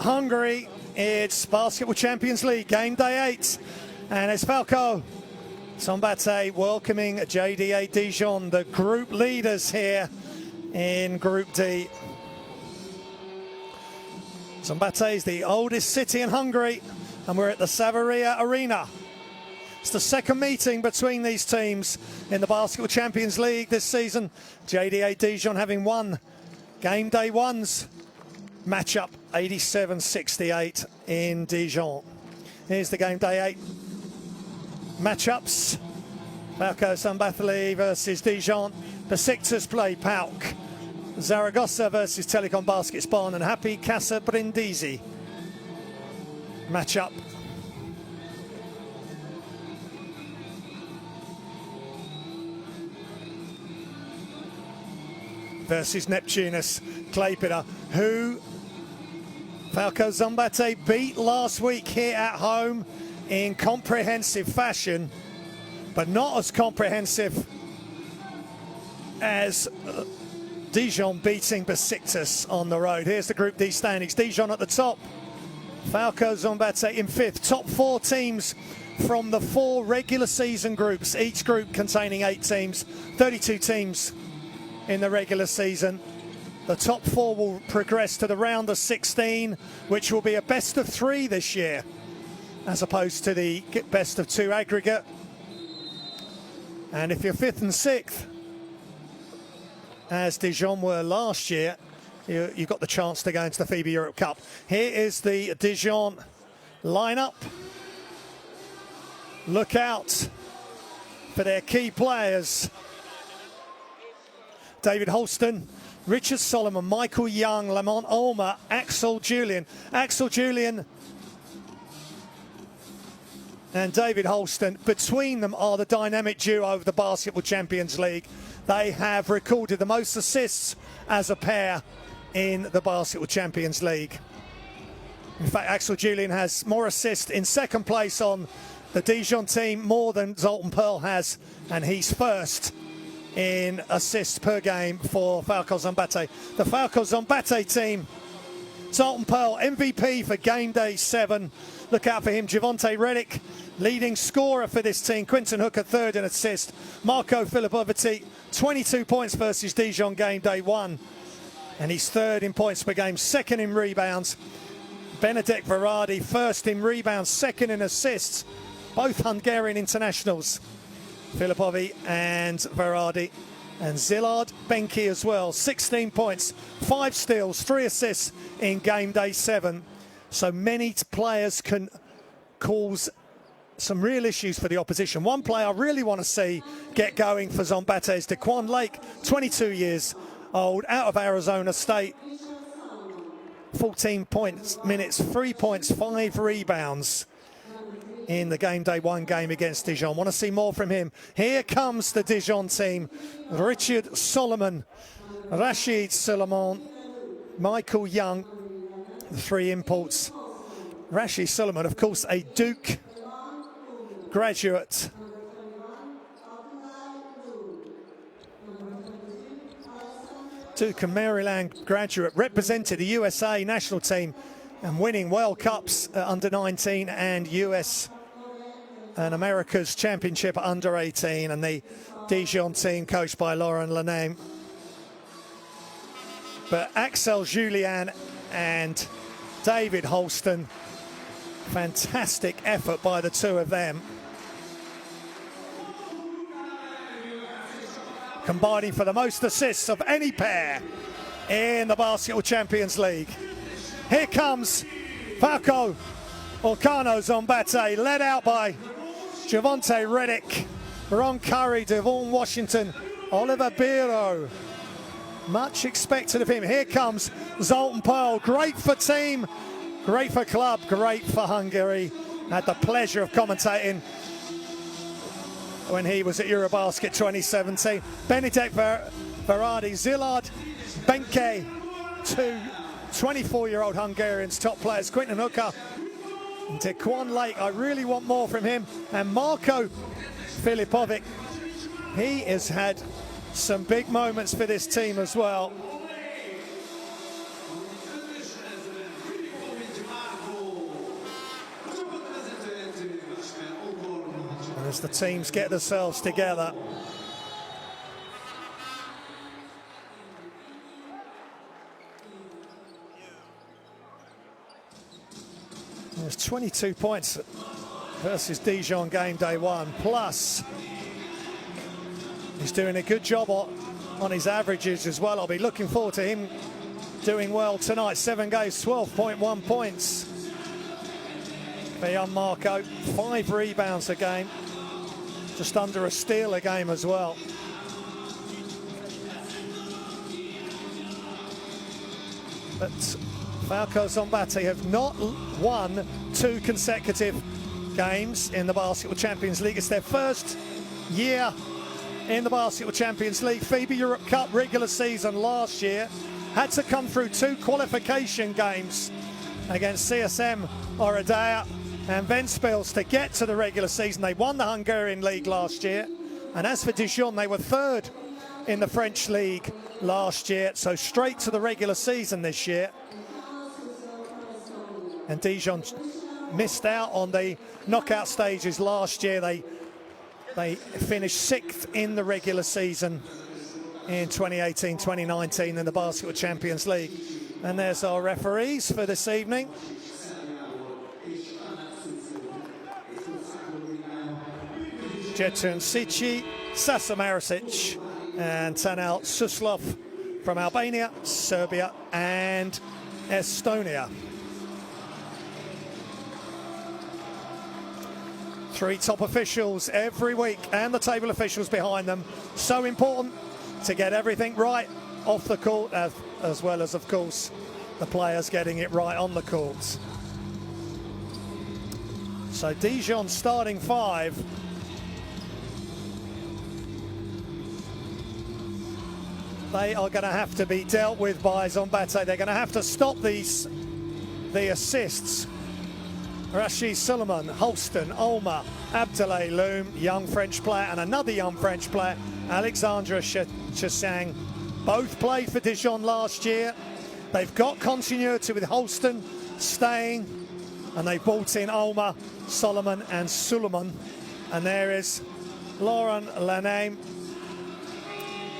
Hungary. It's Basketball Champions League, game day 8. And it's Falco Szombathely welcoming JDA Dijon, the group leaders here in Group D. Szombathely is the oldest city in Hungary, and we're at the Savaria Arena. It's the second meeting between these teams in the Basketball Champions League this season. JDA Dijon having won game day 1's matchup 87-68 in Dijon. Here's the game day 8 matchups. Falco Szombathely versus Dijon. Besiktas play PAOK. Zaragoza versus Telecom Basketball, and Happy Casa Brindisi matchup. Versus Neptunus Klaipėda, who Falco Szombathely beat last week here at home in comprehensive fashion, but not as comprehensive as Dijon beating Besiktas on the road. Here's the Group D standings. Dijon at the top, Falco Szombathely in 5th. Top 4 teams from the 4 regular season groups, each group containing 8 teams, 32 teams in the regular season. The top 4 will progress to the round of 16, which will be a best of 3 this year, as opposed to the best of 2 aggregate. And if you're 5th and 6th, as Dijon were last year, you've got the chance to go into the FIBA Europe Cup. Here is the Dijon lineup. Look out for their key players. David Holston, Richard Solomon, Michael Young, Lamont Ulmer, Axel Julien. Axel Julien and David Holston, between them are the dynamic duo of the Basketball Champions League. They have recorded the most assists as a pair in the Basketball Champions League. In fact, Axel Julien has more assists in second place on the Dijon team, more than Zoltan Perl has, and he's first in assists per game for Falco Szombathely. The Falco Szombathely team, Zoltan Perl, MVP for game day 7. Look out for him. Javonte Redick, leading scorer for this team. Quinton Hooker, 3rd in assist. Marco Filipovic, 22 points versus Dijon game day 1. And he's 3rd in points per game, 2nd in rebounds. Benedek Verardi, 1st in rebounds, 2nd in assists. Both Hungarian internationals, Filipovic and Verardi. And Zilard Benki as well, 16 points, 5 steals, 3 assists in game day 7. So many players can cause some real issues for the opposition. One player I really want to see get going for Szombathely is Daquan Lake, 22 years old, out of Arizona State. 14 minutes, 3 points, 5 rebounds in the game day 1 game against Dijon. Want to see more from him. Here comes the Dijon team. Richard Solomon, Rashid Solomon, Michael Young, the 3 imports. Rashid Solomon, of course, a Duke graduate. Duke and Maryland graduate, represented the USA national team and winning World Cups at under 19 and US and America's Championship at under 18, and the Dijon team coached by Lauren Laname. But Axel Julien and David Holston, fantastic effort by the 2 of them, combining for the most assists of any pair in the Basketball Champions League. Here comes Falco Szombathely, led out by Javonte Redick, Ron Curry, Devon Washington, Oliver Biro. Much expected of him. Here comes Zoltan Perl, great for team, great for club, great for Hungary. Had the pleasure of commentating when he was at Eurobasket 2017. Benedek Verardi, Zilard Benke, 2 24-year-old Hungarians, top players. Quinton Hooker and Daquan Lake, I really want more from him. And Marco Filipovic, he has had some big moments for this team as well. as the teams get themselves together. There's 22 points versus Dijon game day one, plus he's doing a good job on his averages as well. I'll be looking forward to him doing well tonight. 7 games, 12.1 points for young Marco. 5 rebounds a game, just under a steal a game as well. But Falco Szombathely have not won 2 consecutive games in the Basketball Champions League. It's their first year in the Basketball Champions League. FIBA Europe Cup regular season last year had to come through 2 qualification games against CSM Oradea and Ventspils to get to the regular season. They won the Hungarian League last year, and as for Dijon, they were 3rd in the French League last year, so straight to the regular season this year. And Dijon missed out on the knockout stages last year. They finished 6th in the regular season in 2018-2019 in the Basketball Champions League. And there's our referees for this evening. Jetun Sici, Sasa Marisic and Tanal Suslov from Albania, Serbia and Estonia. 3 top officials every week and the table officials behind them. So important to get everything right off the court, as well as, of course, the players getting it right on the court. So Dijon starting 5. They are going to have to be dealt with by Szombathely. They're going to have to stop the assists. Rashid Suleiman, Holston, Olma, Abdoulaye Loum, young French player, and another young French player, Alexandra Chasang. Both played for Dijon last year. They've got continuity with Holston staying, and they brought in Olma, Solomon and Suleiman. And there is Laurent Laname,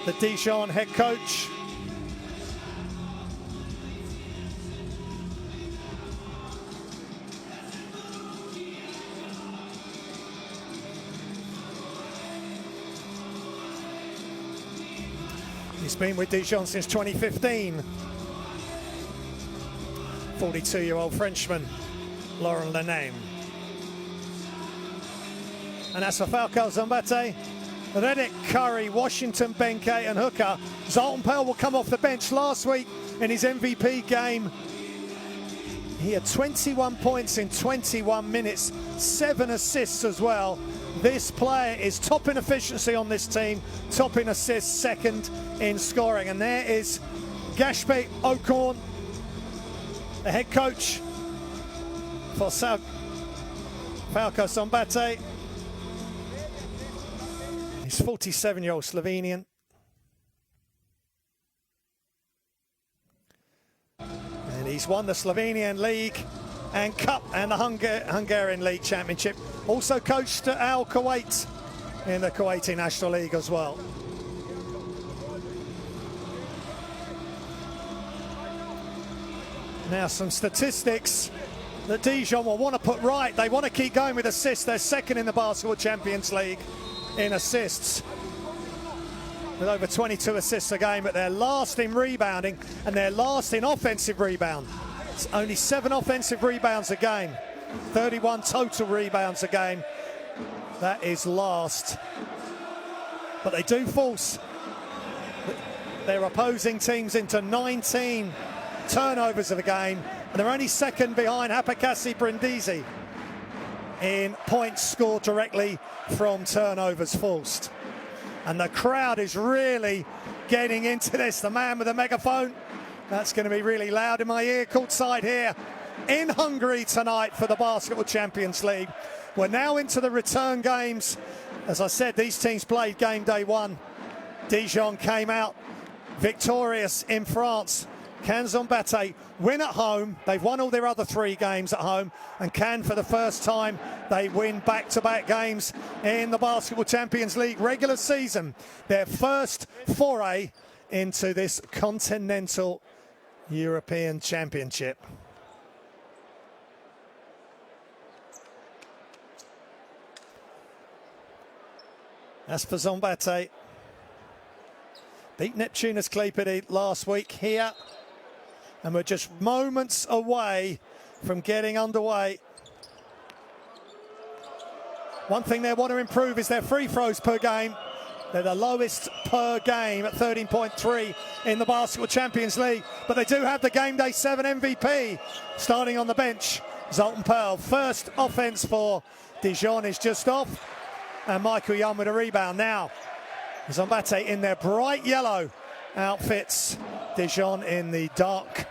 the Dijon head coach. He's been with Dijon since 2015. 42-year-old Frenchman, Laurent Laname. And as for Falco Szombathely, Redick, Curry, Washington, Benke and Hooker. Zoltan Perl will come off the bench. Last week in his MVP game, he had 21 points in 21 minutes, 7 assists as well. This player is top in efficiency on this team, top in assists, 2nd in scoring. And there is Gashpe Okorn, the head coach for Falco Szombathely. He's 47-year-old Slovenian. And he's won the Slovenian League and Cup and the Hungarian League Championship. Also coached Al Kuwait in the Kuwaiti National League as well. Now some statistics that Dijon will want to put right. They want to keep going with assists. They're 2nd in the Basketball Champions League in assists, with over 22 assists a game, but they're last in rebounding and they're last in offensive rebound. It's only 7 offensive rebounds a game, 31 total rebounds a game. That is last. But they do force their opposing teams into 19 turnovers of a game, and they're only 2nd behind Hapakasi Brindisi in points scored directly from turnovers forced. And the crowd is really getting into this. The man with the megaphone, that's going to be really loud in my ear, courtside here in Hungary tonight for the Basketball Champions League. We're now into the return games. As I said, these teams played game day 1. Dijon came out victorious in France Can Szombathely win at home? They've won all their other 3 games at home, and can, for the first time, they win back-to-back games in the Basketball Champions League regular season. Their first foray into this continental European Championship. As for Szombathely, beat Neptunus Klaipėda last week here, and we're just moments away from getting underway. One thing they want to improve is their free throws per game. They're the lowest per game at 13.3 in the Basketball Champions League, but they do have the Game Day 7 MVP starting on the bench, Zoltan Perl. First offense for Dijon is just off, and Michael Young with a rebound. Now Szombathely in their bright yellow outfits, Dijon in the dark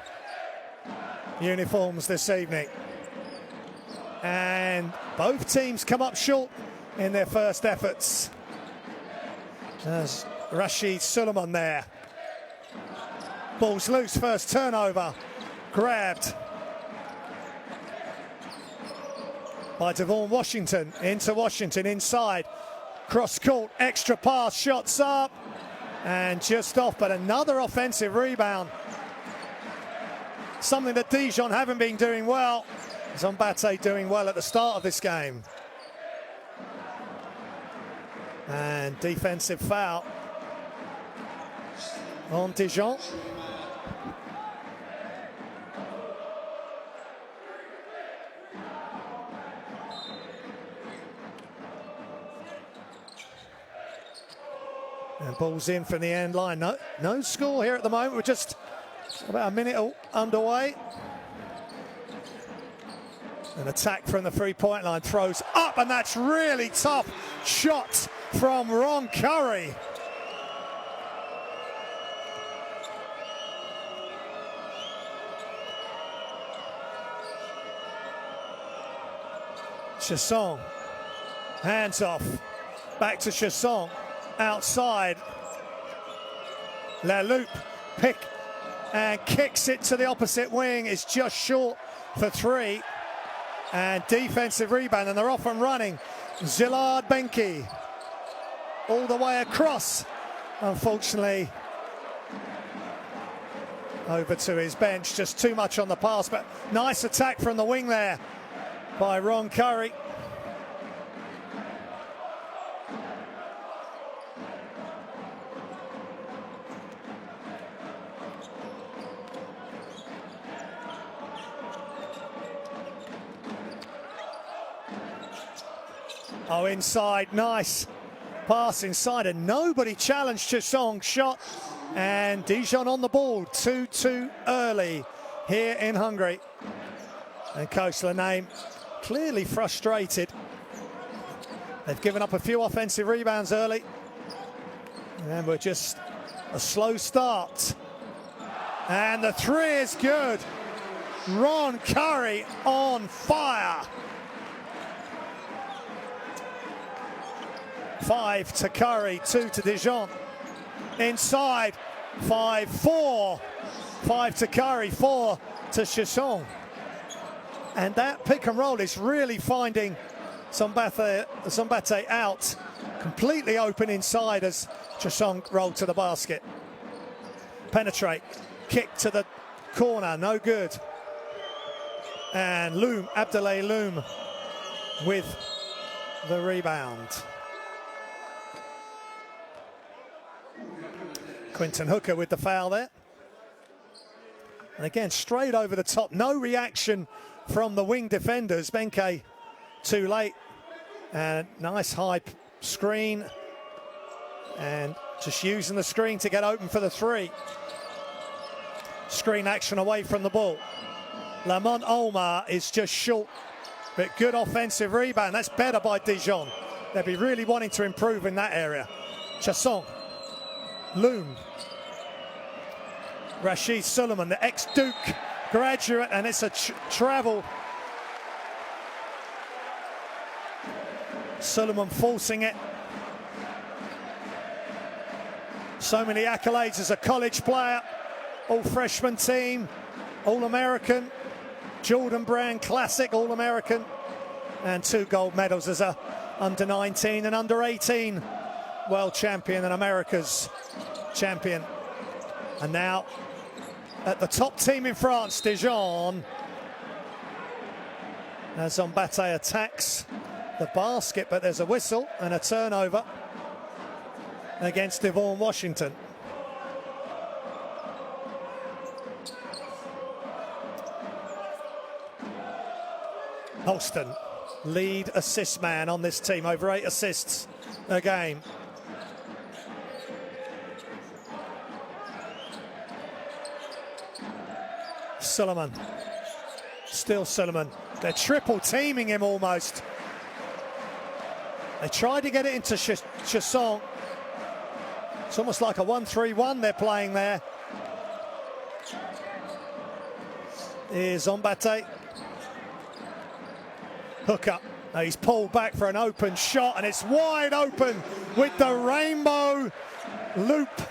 uniforms this evening. And both teams come up short in their first efforts. There's Rashid Suleiman there. Ball's loose, first turnover. Grabbed by Devon Washington, into Washington, inside. Cross court, extra pass, shots up, and just off, but another offensive rebound. Something that Dijon haven't been doing well. Szombathely doing well at the start of this game. And defensive foul on Dijon. And ball's in from the end line. No score here at the moment. We're just about a minute underway. An attack from the three-point line, throws up, and that's really tough shot from Ron Curry. Chasson, hands off, back to Chasson, outside. La Loupe, pick and kicks it to the opposite wing, is just short for 3. And defensive rebound, and they're off and running. Zilard Benki all the way across. Unfortunately, over to his bench. Just too much on the pass, but nice attack from the wing there by Ron Curry. Oh, inside, nice pass inside, and nobody challenged Chassong's shot, and Dijon on the ball, 2-2 early here in Hungary. And Coach Lanane clearly frustrated. They've given up a few offensive rebounds early, and we're just a slow start. And the 3 is good. Ron Curry on fire. 5 to Curry, 2 to Dijon. Inside, 5-4. 5 to Curry, 4 to Chasson. And that pick and roll is really finding Szombathely out. Completely open inside as Chasson rolled to the basket. Penetrate, kick to the corner, no good. And Loom, Abdoulaye Loom with the rebound. Quinton Hooker with the foul there. And again, straight over the top. No reaction from the wing defenders. Benke too late. And nice high screen. And just using the screen to get open for the 3. Screen action away from the ball. Lamont Olmar is just short, but good offensive rebound. That's better by Dijon. They'll be really wanting to improve in that area. Chasson. Loom. Rashid Suleiman, the ex-Duke graduate, and it's a travel. Suleiman forcing it. So many accolades as a college player. all-freshman team, All-American, Jordan Brand Classic All-American, and 2 gold medals as a under-19 and under-18 world champion and America's champion. And now at the top team in France, Dijon, as Szombathely attacks the basket, but there's a whistle and a turnover against Dijon, Washington. Holston, lead assist man on this team, over 8 assists a game. Suleiman, still Suleiman. They're triple teaming him almost. They tried to get it into Chasson. It's almost like a 1-3-1 they're playing there. Here's Szombathely. Hooker. Now he's pulled back for an open shot, and it's wide open with the rainbow loop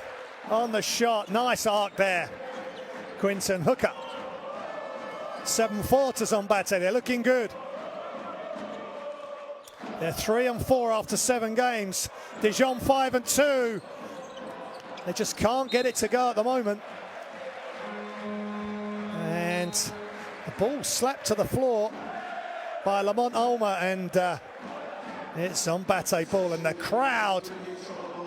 on the shot. Nice arc there. Quinton Hooker. 7-4 to Szombathely. They're looking good. They're 3-4 after 7 games. Dijon 5-2. They just can't get it to go at the moment. And the ball slapped to the floor by Lamont Ulmer, and it's Szombathely ball, and the crowd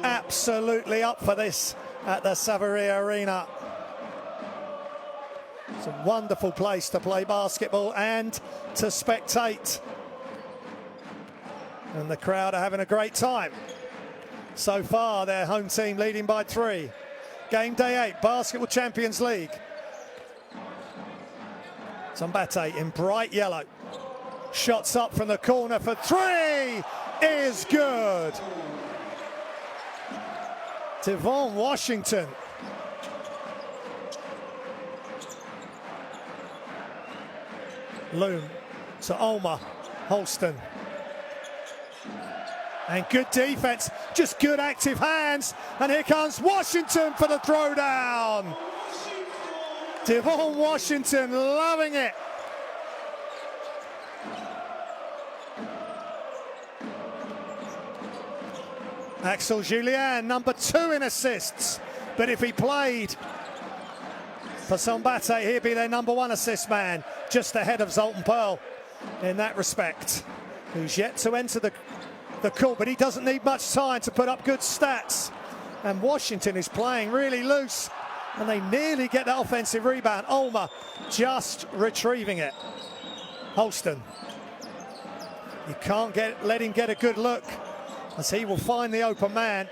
absolutely up for this at the Savary Arena. It's a wonderful place to play basketball and to spectate. And the crowd are having a great time. So far, their home team leading by 3. Game day 8, Basketball Champions League. Szombathely in bright yellow. Shots up from the corner for 3 is good. Dijon, Washington. Loom to Ulmer, Holston. And good defense, just good active hands. And here comes Washington for the throwdown. Dijon, Washington loving it. Axel Julien, number 2 in assists. But if he played for Szombathely, he'd be their number 1 assist man, just ahead of Zoltan Perl in that respect, who's yet to enter the court, but he doesn't need much time to put up good stats. And Washington is playing really loose, and they nearly get that offensive rebound. Ulmer just retrieving it. Holston. You can't let him get a good look, as he will find the open man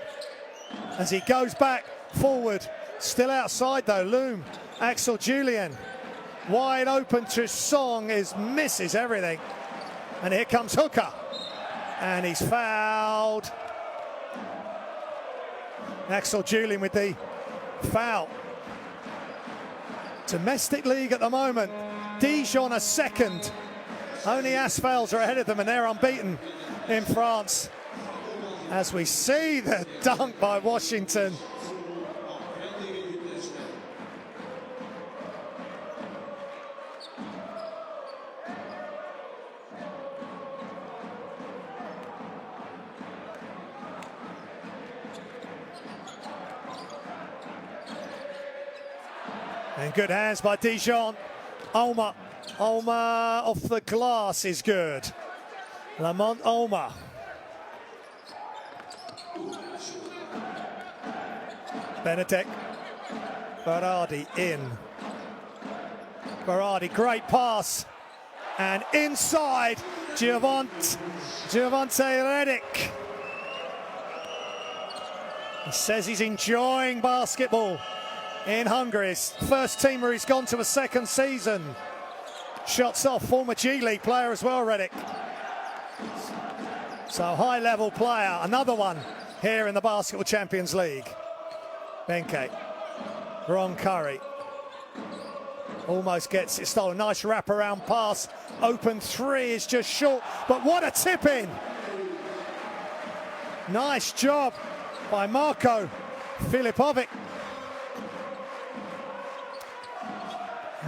as he goes back forward. Still outside though, Loom. Axel Julien. Wide open to Song, misses everything. And here comes Hooker. And he's fouled. Axel Julien with the foul. Domestic league at the moment. Dijon are 2nd. Only Asphals are ahead of them, and they're unbeaten in France. As we see the dunk by Washington. And good hands by Dijon. Ulmer off the glass is good. Lamont Ulmer. Benedek. Berardi in. Berardi, great pass. And inside, Giovante Redick. He says he's enjoying basketball in Hungary. His first team where he's gone to a 2nd season. Shots off, former G League player as well, Redick. So high-level player, another one here in the Basketball Champions League. Benke, Ron Curry, almost gets it stolen. Nice wraparound pass. Open 3 is just short, but what a tip in. Nice job by Marko Filipovic.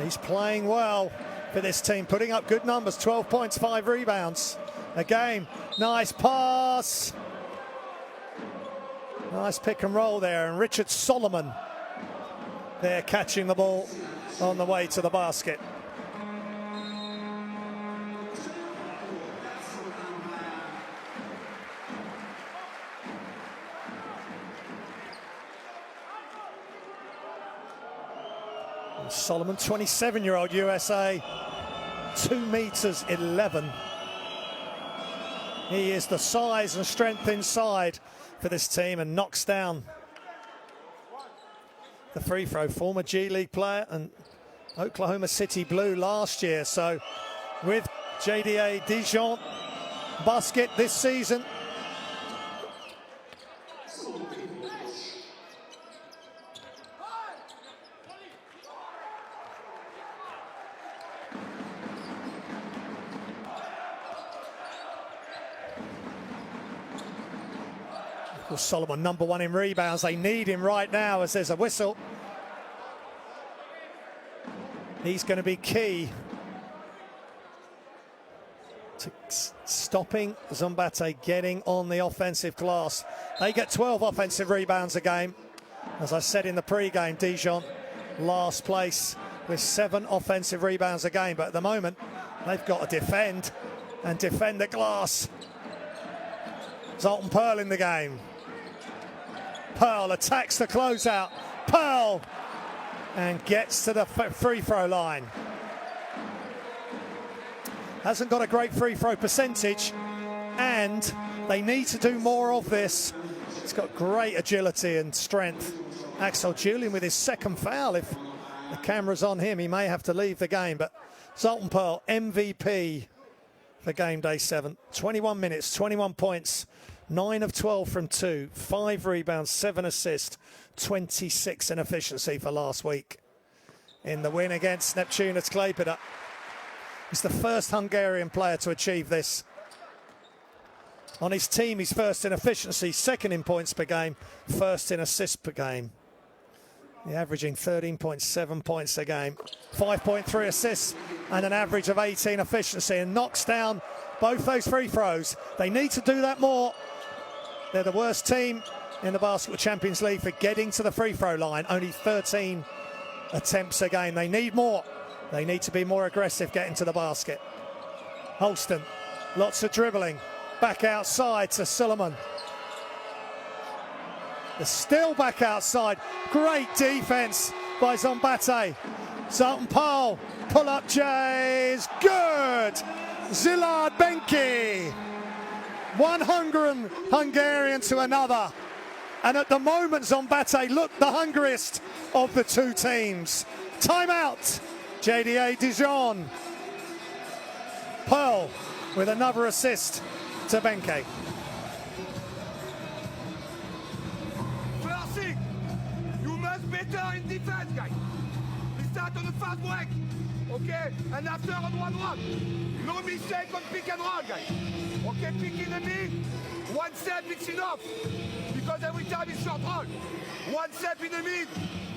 He's playing well for this team, putting up good numbers, 12 points, 5 rebounds a game. Nice pass. Nice pick and roll there, and Richard Solomon there catching the ball on the way to the basket. Solomon, 27-year-old USA, 2 meters 11. He is the size and strength inside for this team, and knocks down the free throw. Former G League player and Oklahoma City Blue last year. So with JDA Dijon basket this season. Solomon, number 1 in rebounds. They need him right now as there's a whistle. He's going to be key to stopping Szombathely getting on the offensive glass. They get 12 offensive rebounds a game. As I said in the pre-game, Dijon last place with 7 offensive rebounds a game. But at the moment, they've got to defend and defend the glass. Zoltan Perl in the game. Perl attacks the closeout. Perl and gets to the free throw line. Hasn't got a great free throw percentage, and they need to do more of this. He's got great agility and strength. Falco Szombathely with his 2nd foul. If the camera's on him, he may have to leave the game. But Zoltan Perl, MVP for game day 7. 21 minutes, 21 points. 9 of 12 from 2, 5 rebounds, 7 assists, 26 in efficiency for last week in the win against Neptunas Klaipėda. He's the first Hungarian player to achieve this. On his team, he's first in efficiency, 2nd in points per game, 1st in assists per game. He's averaging 13.7 points a game, 5.3 assists, and an average of 18 efficiency, and knocks down both those free throws. They need to do that more. They're the worst team in the Basketball Champions League for getting to the free throw line. Only 13 attempts a game. They need more. They need to be more aggressive getting to the basket. Holston, lots of dribbling. Back outside to Solomon. They're still back outside. Great defense by Szombathely. Zoltan Perl, pull-up J's, good! Zilard Benki. One Hungarian to another. And at the moment, Szombathely looked the hungriest of the 2 teams. Timeout, JDA Dijon. Perl with another assist to Benke. First thing, you must better in defense, guys. We start on the fast break, okay? And after on 1-1. No mistake on pick and roll, guys. Okay, pick in the mid, 1 step, it's enough. Because every time it's short roll. 1 step in the mid,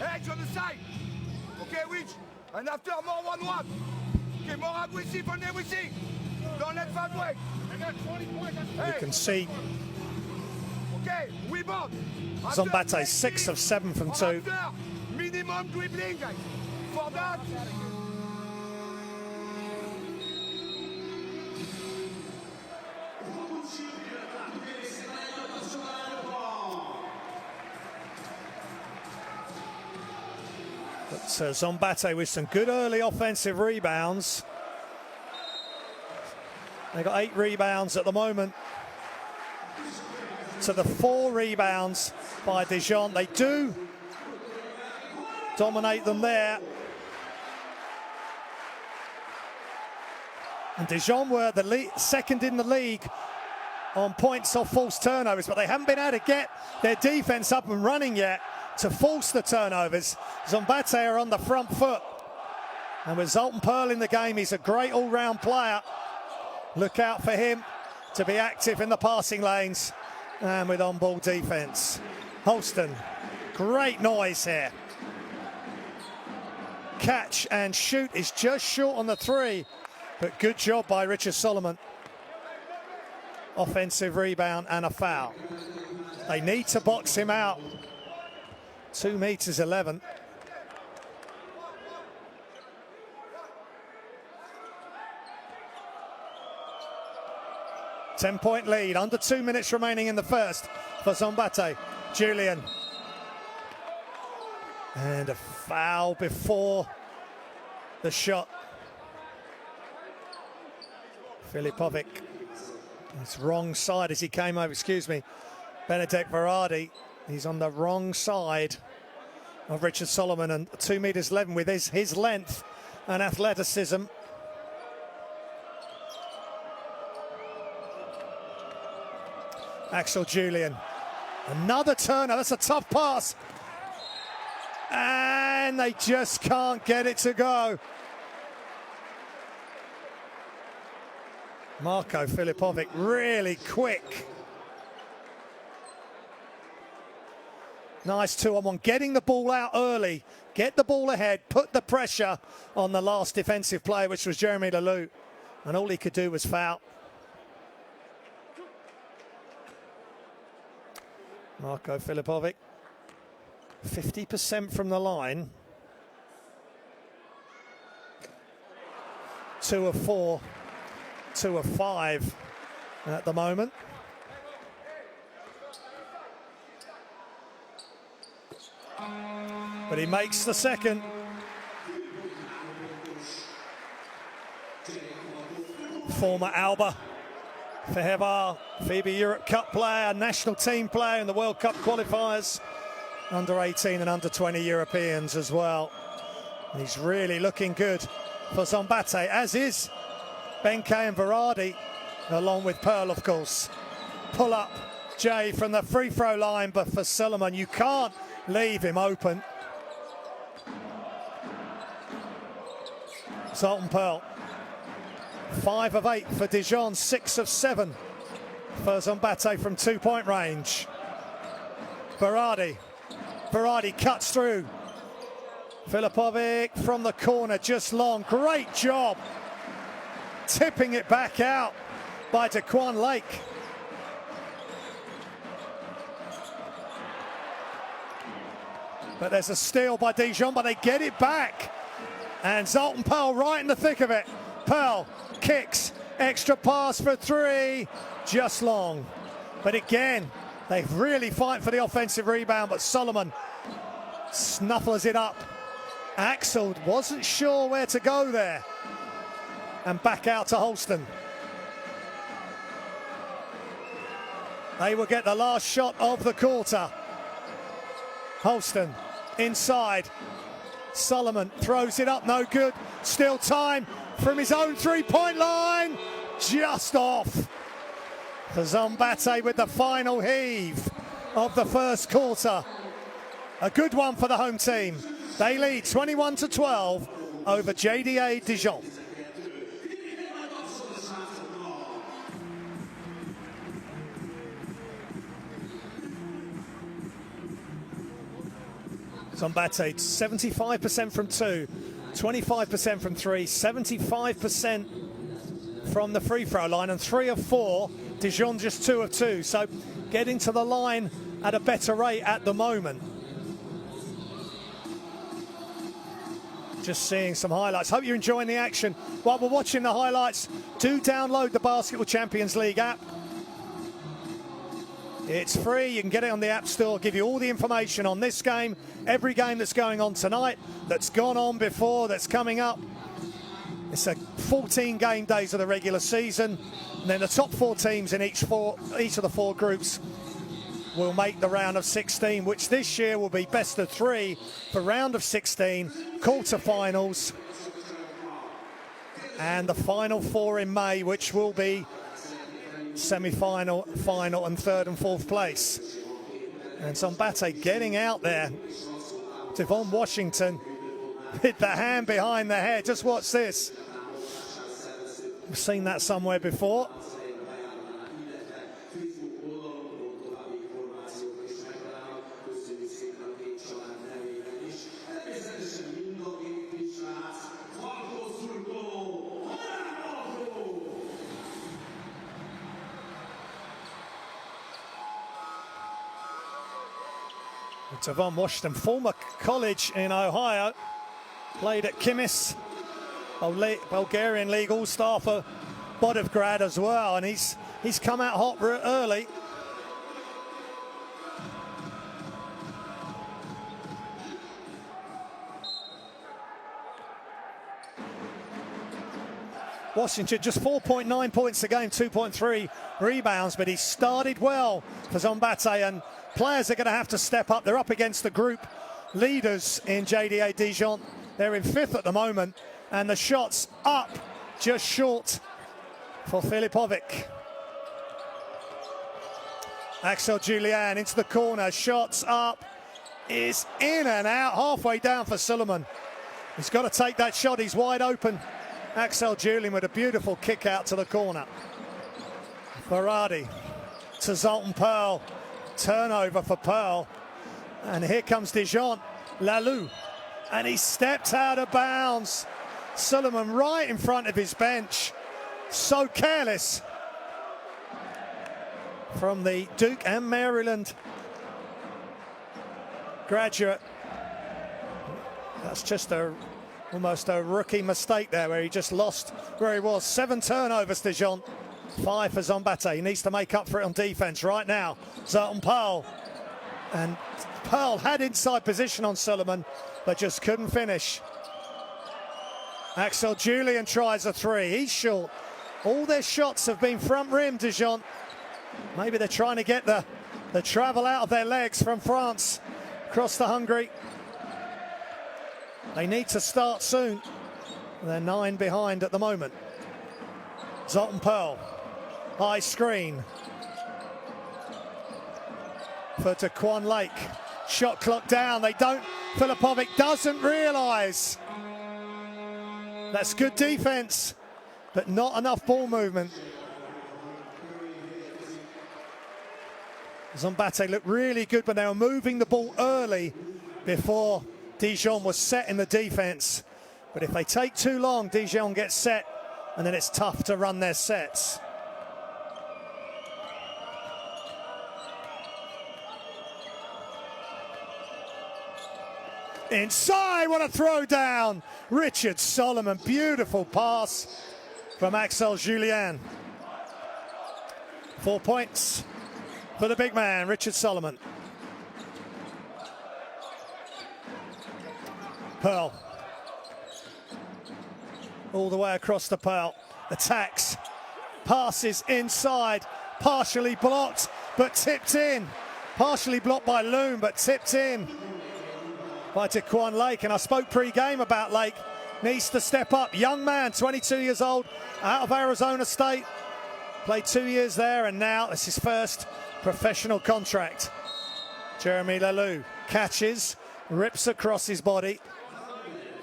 edge on the side. Okay, which? And after more 1-1. Okay, more aggressive on everything. Don't let fast break. And then 20 points. You can see okay, rebound. Szombathely 6 of 7 from 2. Minimum dribbling, guys. For that. But Szombathely with some good early offensive rebounds. They got 8 rebounds at the moment to the 4 rebounds by Dijon. They do dominate them there. And Dijon were the 2nd in the league on points off false turnovers, but they haven't been able to get their defense up and running yet to force the turnovers. Szombathely are on the front foot. And with Zoltan Perl in the game, he's a great all-round player. Look out for him to be active in the passing lanes and with on-ball defense. Holston, great noise here. catch and shoot is just short on the three, but good job by Richard Solomon. Offensive rebound and a foul. They need to box him out. 2 meters 11. Ten-point lead, under 2 minutes remaining in the first for Szombathely. Julien. And a foul before the shot. Filipovic. It's wrong side as he came over, excuse me. Benedek Verardi, he's on the wrong side of Richard Solomon, and 2 meters 11 with his length and athleticism. Axel Julien, another turner, that's a tough pass. And they just can't get it to go. Marko Filipovic, really quick. Nice 2-on-1, getting the ball out early, get the ball ahead, put the pressure on the last defensive player, which was Jeremy Leloup, and all he could do was foul. Marko Filipovic, 50% from the line. 2 of 4, 2 of 5 at the moment. But he makes the second. Former Alba, Fehevar, FIBA Europe Cup player, national team player in the World Cup qualifiers, under 18 and under 20 Europeans as well. And he's really looking good for Szombathely, as is Benke and Verardi, along with Perl, of course. Pull up Jay from the free throw line, but for Solomon, you can't leave him open. Zoltan Perl, 5 of 8 for Dijon, 6 of 7 for Szombathely from 2-point range. Verardi cuts through. Filipovic from the corner, just long. Great job. Tipping it back out by Daquan Lake. But there's a steal by Dijon, but they get it back. And Zoltan Perl right in the thick of it. Perl kicks, extra pass for 3, just long. But again, they really fight for the offensive rebound, but Solomon snuffles it up. Axel wasn't sure where to go there. And back out to Holston. They will get the last shot of the quarter. Holston inside. Solomon throws it up, no good. Still time from his own 3-point line. Just off. For Szombathely with the final heave of the first quarter. A good one for the home team. They lead 21-12 over JDA Dijon. Szombathely 75% from 2, 25% from 3, 75% from the free throw line, and 3 of 4. Dijon just 2 of 2. So getting to the line at a better rate at the moment. Just seeing some highlights. Hope you're enjoying the action. While we're watching the highlights, do download the Basketball Champions League app. It's free, you can get it on the App Store, give you all the information on this game, every game that's going on tonight, that's gone on before, that's coming up. It's a 14 game days of the regular season, and then the top 4 teams in each of the 4 groups will make the round of 16, which this year will be best of 3 for round of 16, quarterfinals, and the final 4 in May, which will be semi-final, final, and 3rd and 4th place. And Szombathely getting out there. Devon Washington with the hand behind the head. Just watch this. We've seen that somewhere before. Devon Washington, former college in Ohio, played at Kimis, Bulgarian League All-Star for Bodivgrad as well, and he's come out hot early. Washington just 4.9 points a game, 2.3 rebounds, but he started well for Szombathely, and players are going to have to step up. They're up against the group leaders in JDA Dijon. They're in 5th at the moment, and the shots up just short for Filipovic. Axel Julien into the corner, shots up, is in and out, halfway down for Suleiman. He's got to take that shot, he's wide open. Axel Julien with a beautiful kick out to the corner. Varadi to Zoltan Perl. Turnover for Perl. And here comes Dijon. Lalou. And he stepped out of bounds. Suleiman right in front of his bench. So careless from the Duke and Maryland graduate. That's just almost a rookie mistake there, where he just lost where he was. 7 turnovers, Dijon. 5 for Szombathely. He needs to make up for it on defense right now. Zoltan Perl. And Perl had inside position on Suleiman, but just couldn't finish. Axel Julien tries a 3. He's short. All their shots have been front rim, Dijon. Maybe they're trying to get the travel out of their legs from France across to Hungary. They need to start soon. They're 9 behind at the moment. Zoltan Perl, high screen for Daquan Lake. Shot clock down, they don't, Filipovic doesn't realise. That's good defence, but not enough ball movement. Szombathely looked really good when they were moving the ball early before Dijon was set in the defense, but if they take too long, Dijon gets set, and then it's tough to run their sets. Inside, what a throw down. Richard Solomon, beautiful pass from Axel Julien. 4 points for the big man, Richard Solomon. Perl. All the way across the Perl. Attacks. Passes inside. Partially blocked, but tipped in. Partially blocked by Loom, but tipped in by Daquan Lake. And I spoke pre-game about Lake. Needs to step up. Young man, 22 years old, out of Arizona State. Played 2 years there, and now it's his first professional contract. Jeremy Lalou catches, rips across his body,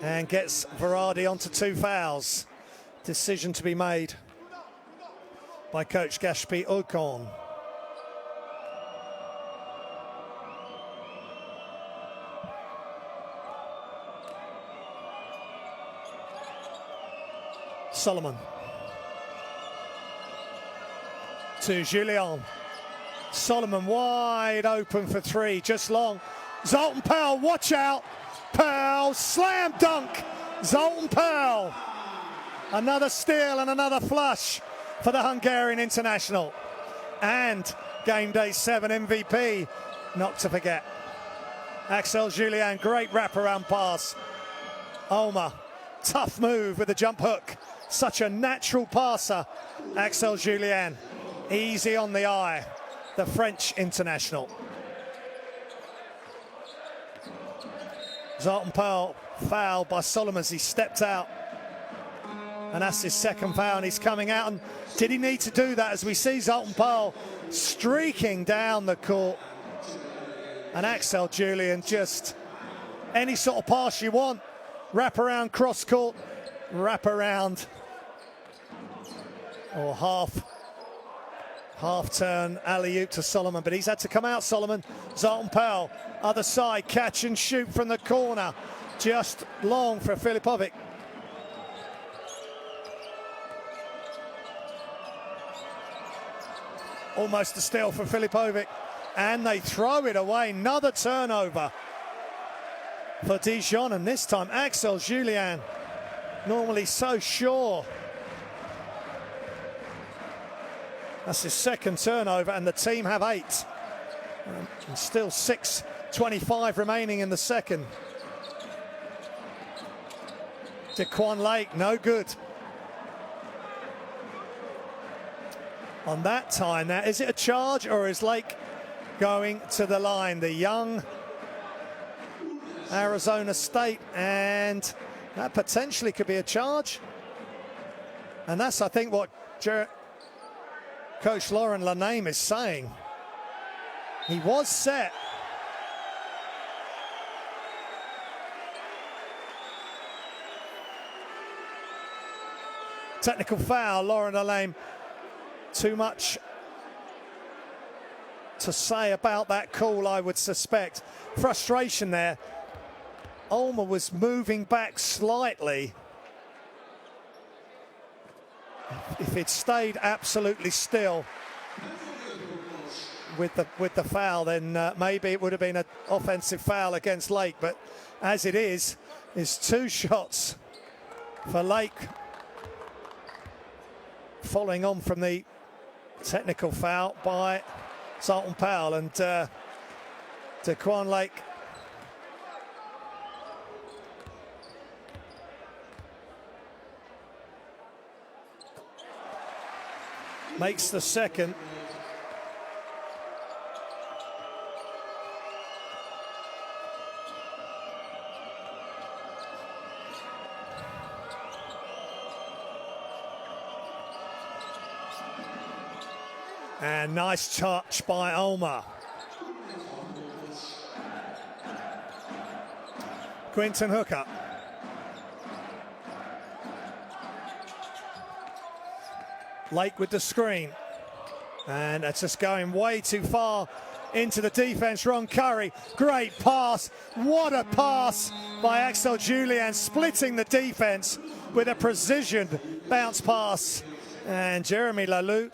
and gets Varadi onto 2 fouls. Decision to be made by coach Gashpi Ocon. Solomon to Julien. Solomon wide open for 3, just long. Zoltan Perl, watch out. Perl, slam dunk. Zoltan Perl. Another steal and another flush for the Hungarian international. And game day 7 MVP, not to forget. Axel Julien, great wraparound pass. Ulmer, tough move with the jump hook. Such a natural passer, Axel Julien. Easy on the eye, the French international. Zoltan Perl fouled by Solomon as he stepped out. And that's his second foul, and he's coming out. And did he need to do that, as we see Zoltan Perl streaking down the court? And Axel Julien, just any sort of pass you want. Wrap around cross court, wrap around, or half turn alley-oop to Solomon, but he's had to come out, Solomon. Zoltan Perl, other side, catch and shoot from the corner. Just long for Filipovic. Almost a steal for Filipovic. and they throw it away. Another turnover for Dijon, and this time Falco Julien, normally so sure. That's his second turnover, and the team have 8. And still 6:25 remaining in the second. Daquan Lake, no good. On that time now, is it a charge or is Lake going to the line? The young Arizona State, and that potentially could be a charge. And that's, I think, what Coach Laurent Laname is saying. He was set. Technical foul, Laurent Laname. Too much to say about that call, I would suspect. Frustration there. Ulmer was moving back slightly. If it stayed absolutely still with the foul, then maybe it would have been an offensive foul against Lake. But as it is 2 shots for Lake, following on from the technical foul by Zoltan Powell, and Daquan Lake makes the second. And nice touch by Ulmer. Quinton Hooker. Lake with the screen. And it's just going way too far into the defense. Ron Curry, great pass. What a pass by Falco Szombathely, splitting the defense with a precision bounce pass. And Jeremy Lalou,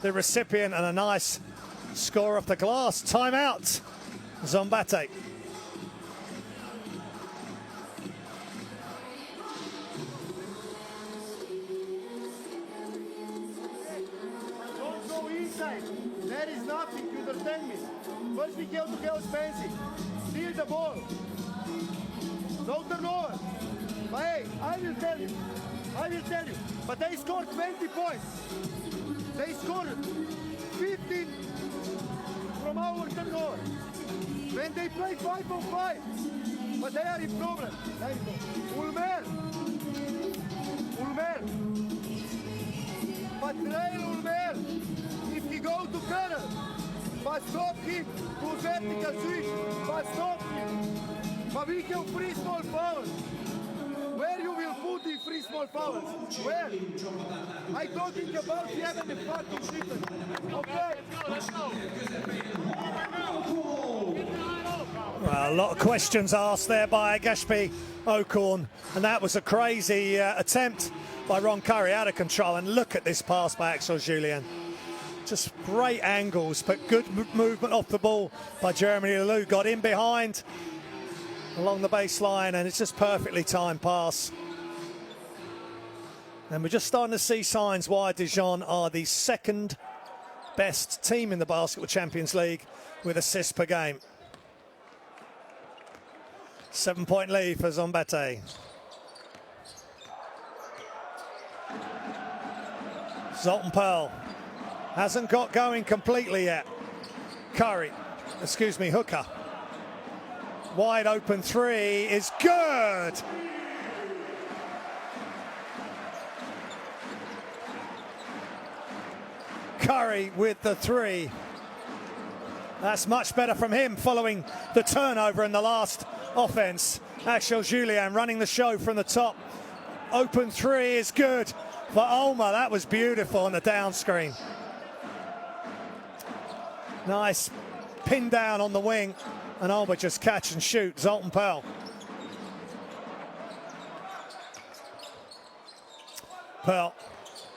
the recipient, and a nice score off the glass. Timeout, Szombathely. Don't go inside. There is nothing, you understand me? First we have to have spacing. Steal the ball. No turnover. But hey, I will tell you. But they scored 20 points. They scored 15 from our turnover. When they play 5-on-5, but they are in problem. Ulmer. But trail Ulmer. If he go to Perl, but stop him to vertical switch. But stop him. But we have 3 small fouls. Where you will put the 3 small fouls? Where? I talking about the other fucking shooter. Okay? Let's go. Well, a lot of questions asked there by Gashpi Okorn, and that was a crazy attempt by Ron Curry, out of control. And look at this pass by Falco Szombathely. Just great angles, but good movement off the ball by Jeremy Lalou. Got in behind along the baseline, and it's just perfectly timed pass. And we're just starting to see signs why Dijon are the 2nd best team in the Basketball Champions League with assists per game. 7-point lead for Szombathely. Zoltan Pearl hasn't got going completely yet. Hooker. Wide open 3 is good. Curry with the 3. That's much better from him following the turnover in the last offense. Falco Szombathely running the show from the top. Open 3 is good for Ulmer. That was beautiful on the down screen. Nice pin down on the wing, and Ulmer just catch and shoot. Zoltan Pearl.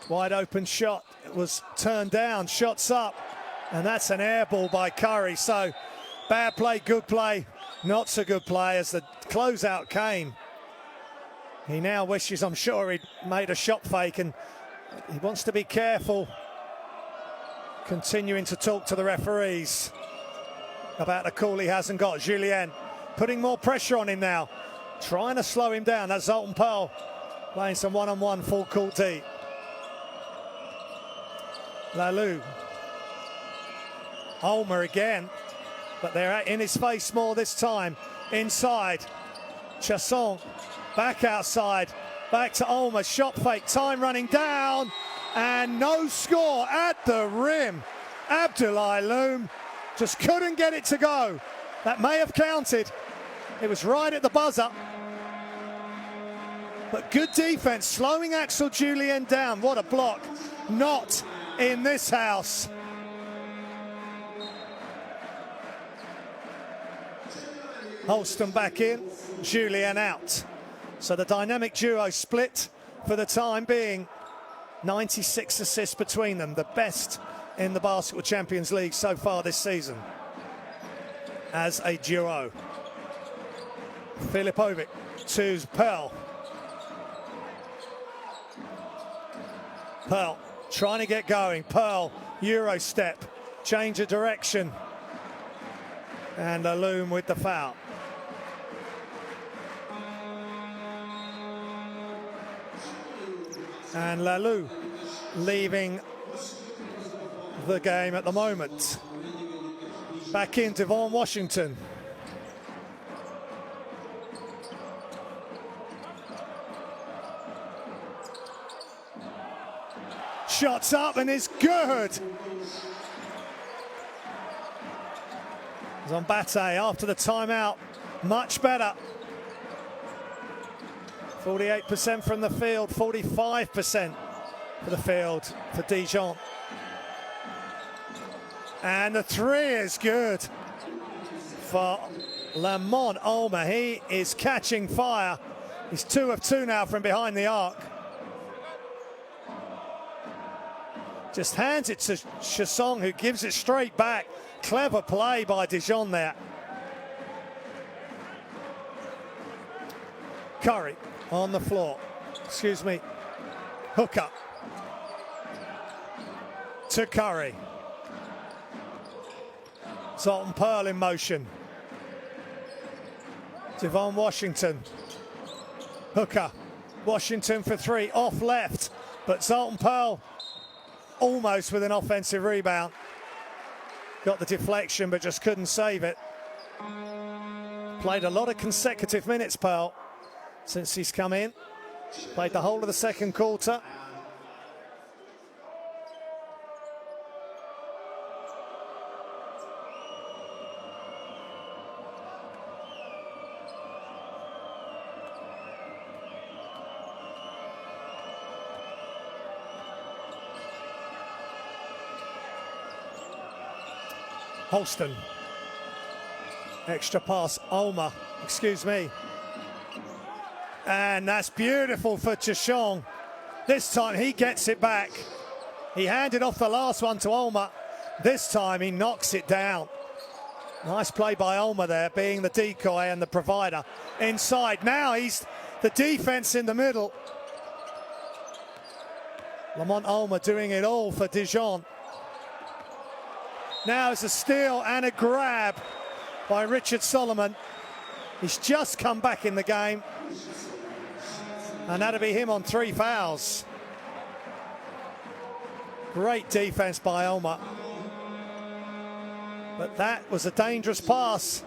Wide open shot. It was turned down. Shots up And that's an air ball by Curry. So bad play, good play, not so good play as the closeout came. He now wishes, I'm sure, he'd made a shot fake, and he wants to be careful. Continuing to talk to the referees about the call he hasn't got. Julien putting more pressure on him now, trying to slow him down. That's Zoltan Perl playing some one-on-one full court deep. Lalou. Ulmer again, but they're in his face more this time. Inside, Chasson back outside, back to Ulmer, shot fake, time running down, and no score at the rim. Abdoulaye Loum just couldn't get it to go. That may have counted. It was right at the buzzer. But good defense, slowing Axel Julien down. What a block. Not in this house. Holston back in, Julien out. So the dynamic duo split for the time being. 96 assists between them, the best in the Basketball Champions League so far this season as a duo. Filipovic to Perl. Perl trying to get going. Perl, Euro step, change of direction. And Loum with the foul. And Lalou leaving the game at the moment. Back in Devon Washington. Shots up and it's good. Szombathely after the timeout, much better. 48% from the field, 45% for the field for Dijon. And the three is good for Lamont Ulmer. He is catching fire. He's 2 of 2 now from behind the arc. Just hands it to Chasson, who gives it straight back. Clever play by Dijon there. Curry on the floor. Excuse me. Hooker to Curry. Zoltan Perl in motion. Devon Washington. Hooker. Washington for 3. Off left. But Zoltan Perl almost with an offensive rebound. Got the deflection, but just couldn't save it. Played a lot of consecutive minutes, Perl, since he's come in. Played the whole of the second quarter. Holston. Extra pass, Ulmer, excuse me. And that's beautiful for Chasson. This time he gets it back. He handed off the last one to Ulmer. This time he knocks it down. Nice play by Ulmer there, being the decoy and the provider. Inside, now he's the defense in the middle. Lamont Ulmer doing it all for Dijon. Now it's a steal and a grab by Richard Solomon. He's just come back in the game. And that'll be him on 3 fouls. Great defense by Ulmer. But that was a dangerous pass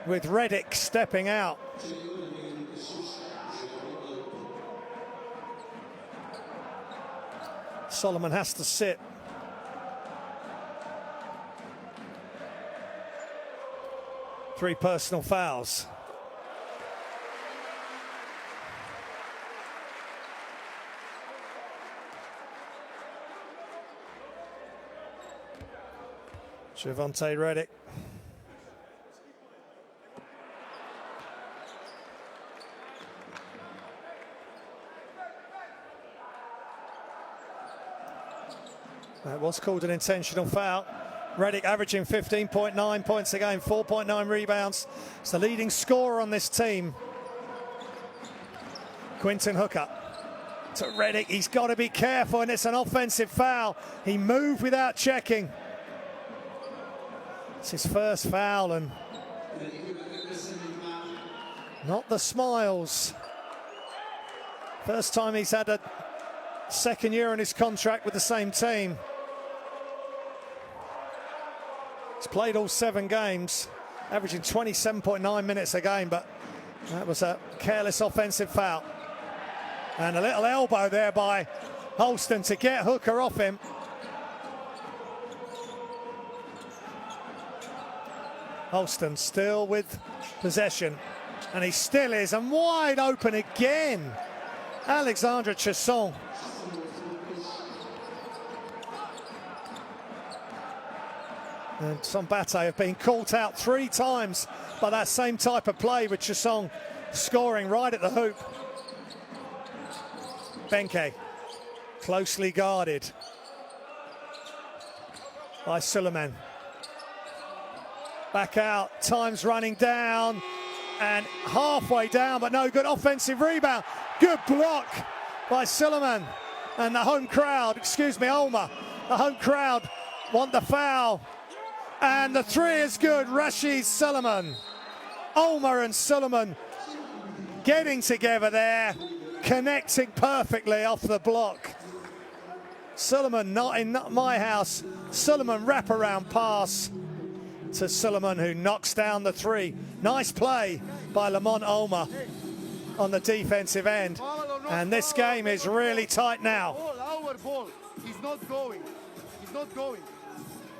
with Reddick stepping out. Solomon has to sit. Three personal fouls. Javonte Reddick. That was called an intentional foul. Reddick averaging 15.9 points a game, 4.9 rebounds. It's the leading scorer on this team. Quinton Hooker to Reddick. He's got to be careful, and it's an offensive foul. He moved without checking. It's his first foul, and not the smiles. First time he's had a second year on his contract with the same team. He's played all 7 games, averaging 27.9 minutes a game, but that was a careless offensive foul. And a little elbow there by Holston to get Hooker off him. Holston still with possession, and he still is, and wide open again. Alexandre Chasson. And Szombathely have been caught out 3 times by that same type of play, with Chasson scoring right at the hoop. Benke closely guarded by Suleiman. Back out, time's running down, and halfway down, but no good. Offensive rebound. Good block by Suleiman. And the home crowd, Ulmer, the home crowd want the foul. And the 3 is good. Rashid Suleiman. Ulmer and Suleiman getting together there, connecting perfectly off the block. Suleiman not in my house. Suleiman wraparound pass to Suleiman, who knocks down the 3. Nice play by Lamont Ulmer on the defensive end. And this game is really tight now. Our ball is not going. It's not going.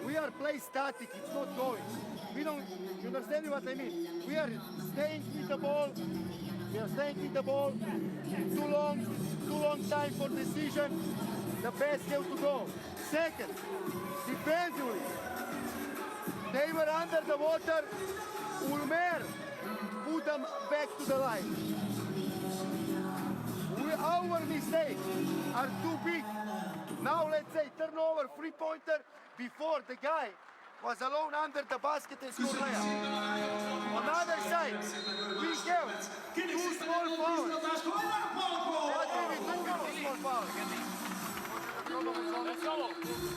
We are play static. It's not going. We don't. You understand what I mean? We are staying with the ball. We are staying with the ball. Too long time for decision. The basket to go. Second, defensively, they were under the water. Ulmer put them back to the line. Our mistakes are too big. Now let's say turnover, 3-pointer, before the guy was alone under the basket and scored layup. On the other side, we have 2 small fouls. What do we do with 2 small fouls?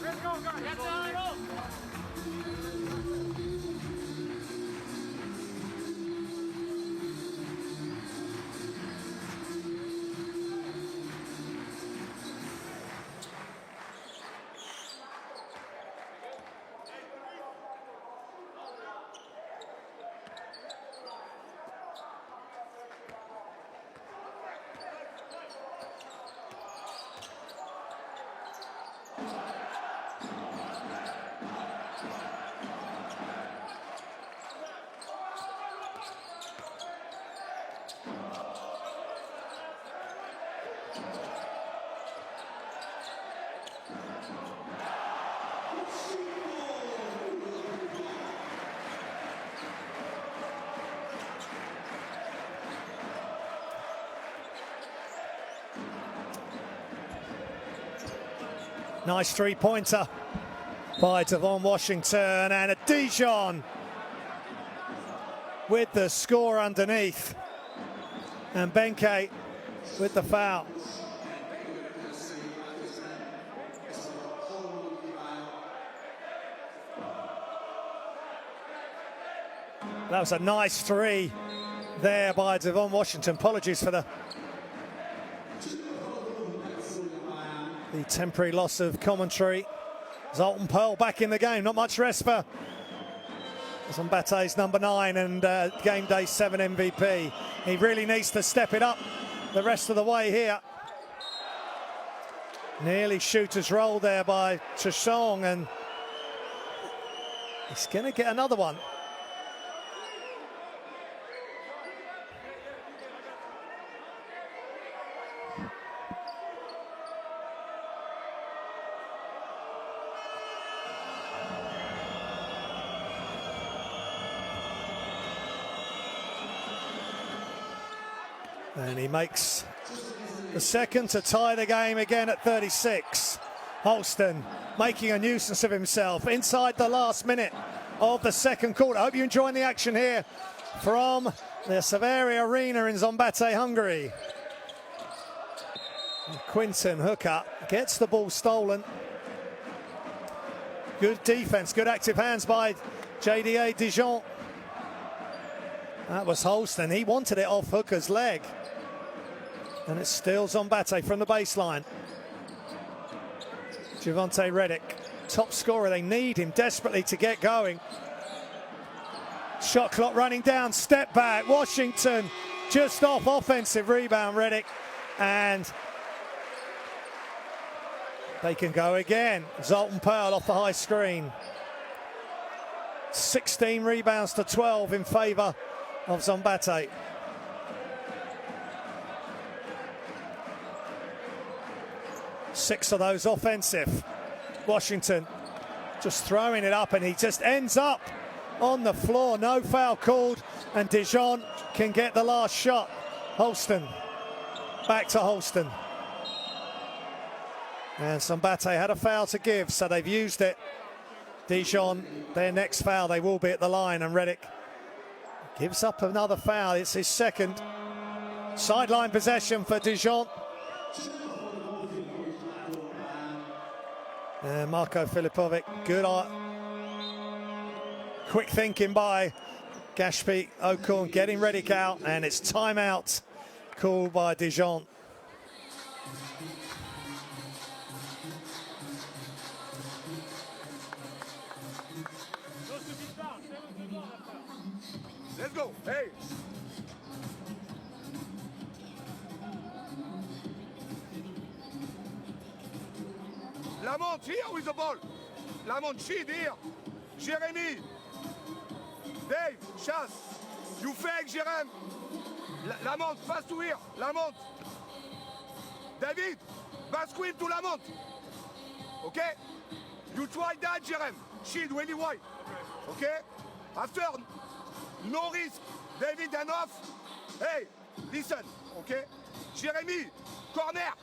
Let's go, guys. Let's go. Nice 3-pointer by Devon Washington, and a Dijon with the score underneath. And Benke with the foul. That was a nice 3 there by Devon Washington. Apologies for the temporary loss of commentary. Zoltan Pearl back in the game. Not much rest for Szombathely's number 9 and game day 7 MVP. He really needs to step it up the rest of the way here. Nearly shooter's roll there by Chasson, and he's going to get another one. And he makes the second to tie the game again at 36. Holston making a nuisance of himself inside the last minute of the second quarter. I hope you're enjoying the action here from the Savaria Arena in Szombathely, Hungary. Quinton Hooker gets the ball stolen. Good defense, good active hands by JDA Dijon. That was Holston. He wanted it off Hooker's leg. And it's still Szombathely from the baseline. Javonte Reddick, top scorer. They need him desperately to get going. Shot clock running down, step back. Washington just off, offensive rebound, Reddick. And they can go again. Zoltan Perl off the high screen. 16 rebounds to 12 in favor of Szombathely. Six of those offensive. Washington just throwing it up, and he just ends up on the floor. No foul called, and Dijon can get the last shot. Holston, back to Holston. And Szombathely had a foul to give, so they've used it. Dijon, their next foul, they will be at the line, and Reddick gives up another foul. It's his second. Sideline possession for Dijon. And Marko Filipovic, good quick thinking by Gashpi Okorn, getting Reddick out, and it's timeout called by Dijon. Let's go. Hey. Lamont here with the ball. Lamont cheat here. Jeremy. Dave, chasse. You fake, Jeremy. Lamont, pass to here. Lamont. David, Basquin to Lamont. Okay? You try that, Jeremy. Shield really wide. Okay? After, no risk. David enough. Hey, listen. Okay? Jeremy, corner.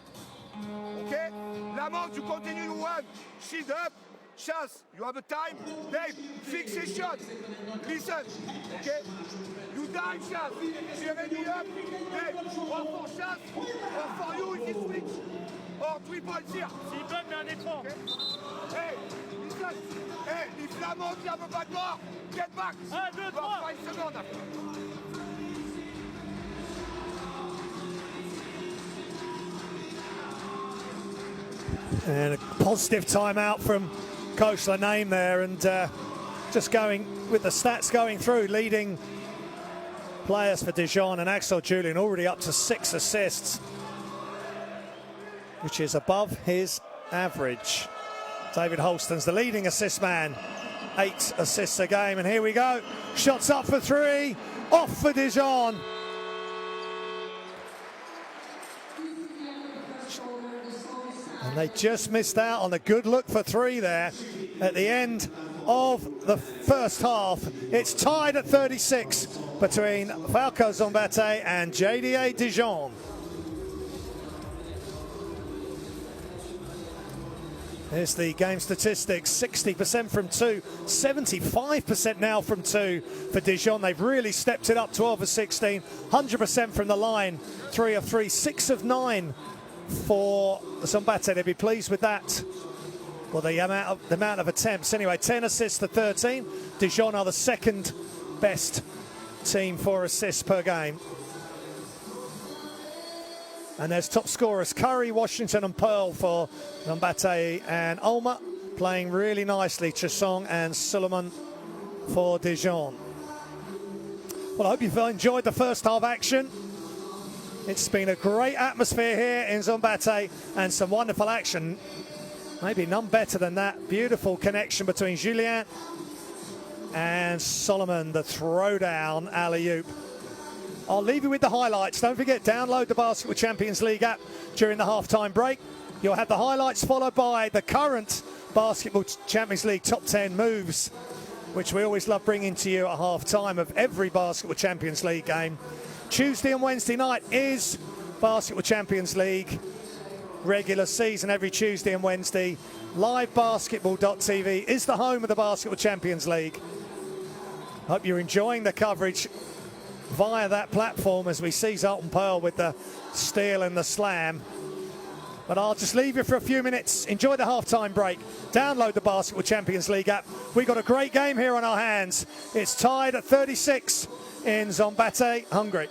Okay? Lamont, you continue to run. Shield up. Chasse, you have a time. Dave, fix his shot. Listen. Okay? You dive, Chasse. Jeremy up. Dave, or for Chasse, or for you if you switch. Or 3 points here. S'il bug, mais un écran. Okay? Hey, listen. Hey, if Lamont, you have a back door, get back. 1, 2, 3. 5 seconds after. And a positive timeout from Coach Laname there, and just going with the stats going through, leading players for Dijon, and Axel Julien already up to 6 assists, which is above his average. David Holston's the leading assist man, 8 assists a game, and here we go. Shots up for 3, off for Dijon. And they just missed out on a good look for 3 there at the end of the first half. It's tied at 36 between Falco Szombathely and JDA Dijon. Here's the game statistics: 60% from 2, 75% now from 2 for Dijon. They've really stepped it up, 12 of 16, 100% from the line, 3 of 3, 6 of 9 for Szombathely. They'd be pleased with that. Well, the amount of attempts. Anyway, 10 assists to 13. Dijon are the second best team for assists per game. And there's top scorers: Curry, Washington and Pearl for Szombathely, and Ulmer playing really nicely, Chesong and Suleiman for Dijon. Well, I hope you've enjoyed the first half action. It's been a great atmosphere here in Szombathely and some wonderful action. Maybe none better than that. Beautiful connection between Julien and Solomon, the throwdown alley-oop. I'll leave you with the highlights. Don't forget, download the Basketball Champions League app during the halftime break. You'll have the highlights followed by the current Basketball Champions League top 10 moves, which we always love bringing to you at halftime of every Basketball Champions League game. Tuesday and Wednesday night is Basketball Champions League. regular season every Tuesday and Wednesday. LiveBasketball.tv is the home of the Basketball Champions League. Hope you're enjoying the coverage via that platform as we see Zoltan Perl with the steal and the slam. But I'll just leave you for a few minutes. Enjoy the halftime break. Download the Basketball Champions League app. We've got a great game here on our hands. It's tied at 36 in Szombathely, Hungary.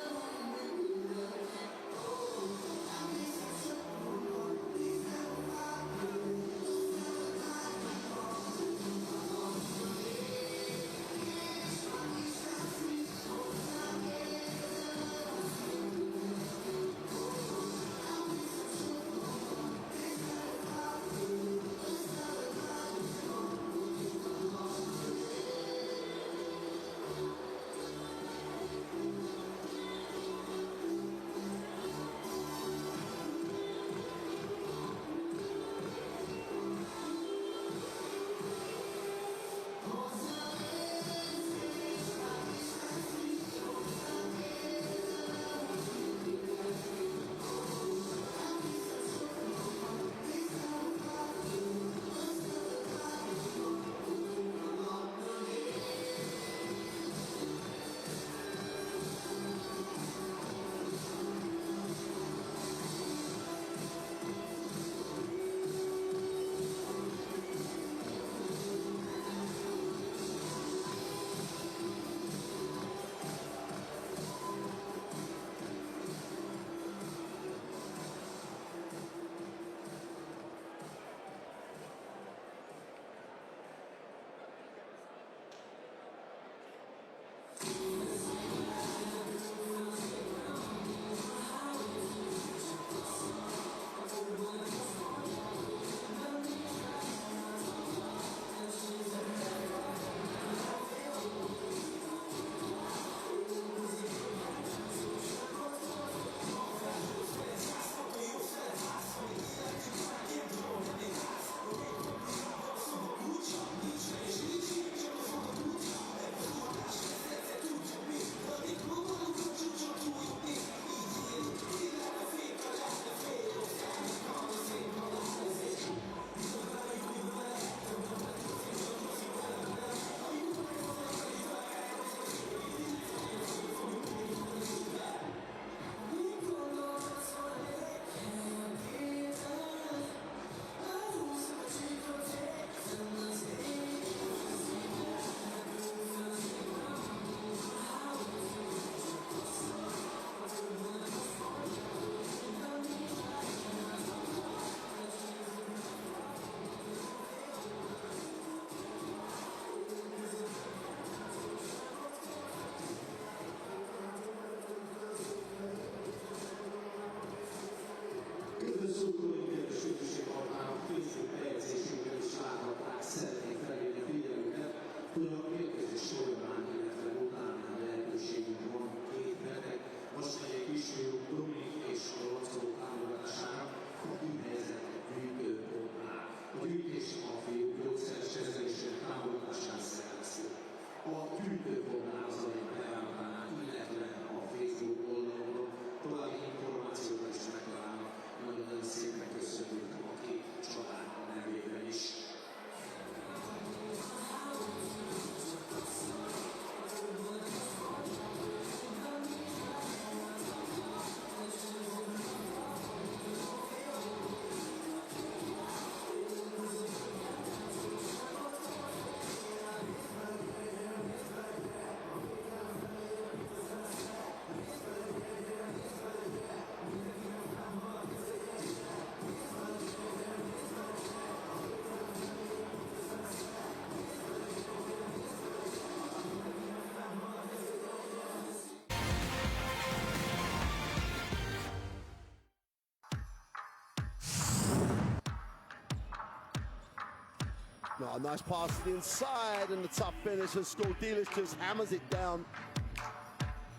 No, a nice pass to the inside, and the top finish as Szombathely just hammers it down.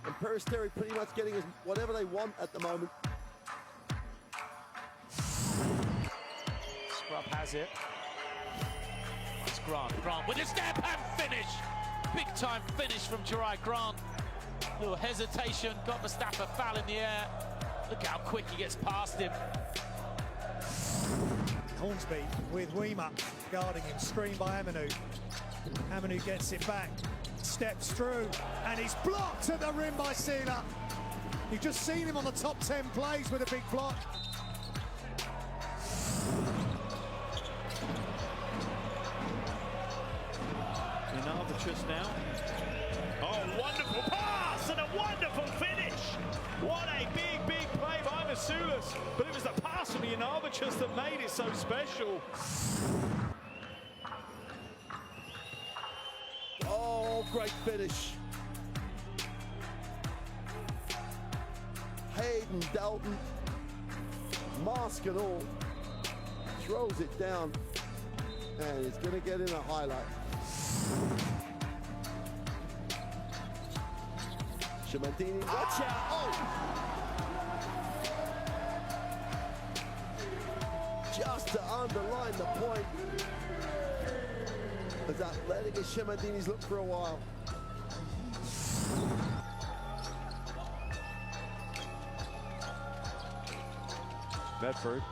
And Peristeri pretty much getting whatever they want at the moment. Scrub has it. That's Grant. Grant with a step and finish. Big time finish from Jerai Grant. Little hesitation, got Mustafa foul in the air. Look how quick he gets past him. Hornsby with Weimer guarding him, screen by Amanu. Amanu gets it back, steps through, and he's blocked at the rim by Sealer. You've just seen him on the top 10 plays with a big block. Just now. Oh, wonderful pass and a wonderful finish. What a big play by Masulis. But it was the pass from Janovic that made it so special. Oh, great finish. Hayden Dalton, mask and all, throws it down, and it's going to get in a highlight. Szombathely, watch out! Oh! Just to underline the point, as athletic as Szombathely's looked for a while. Medford.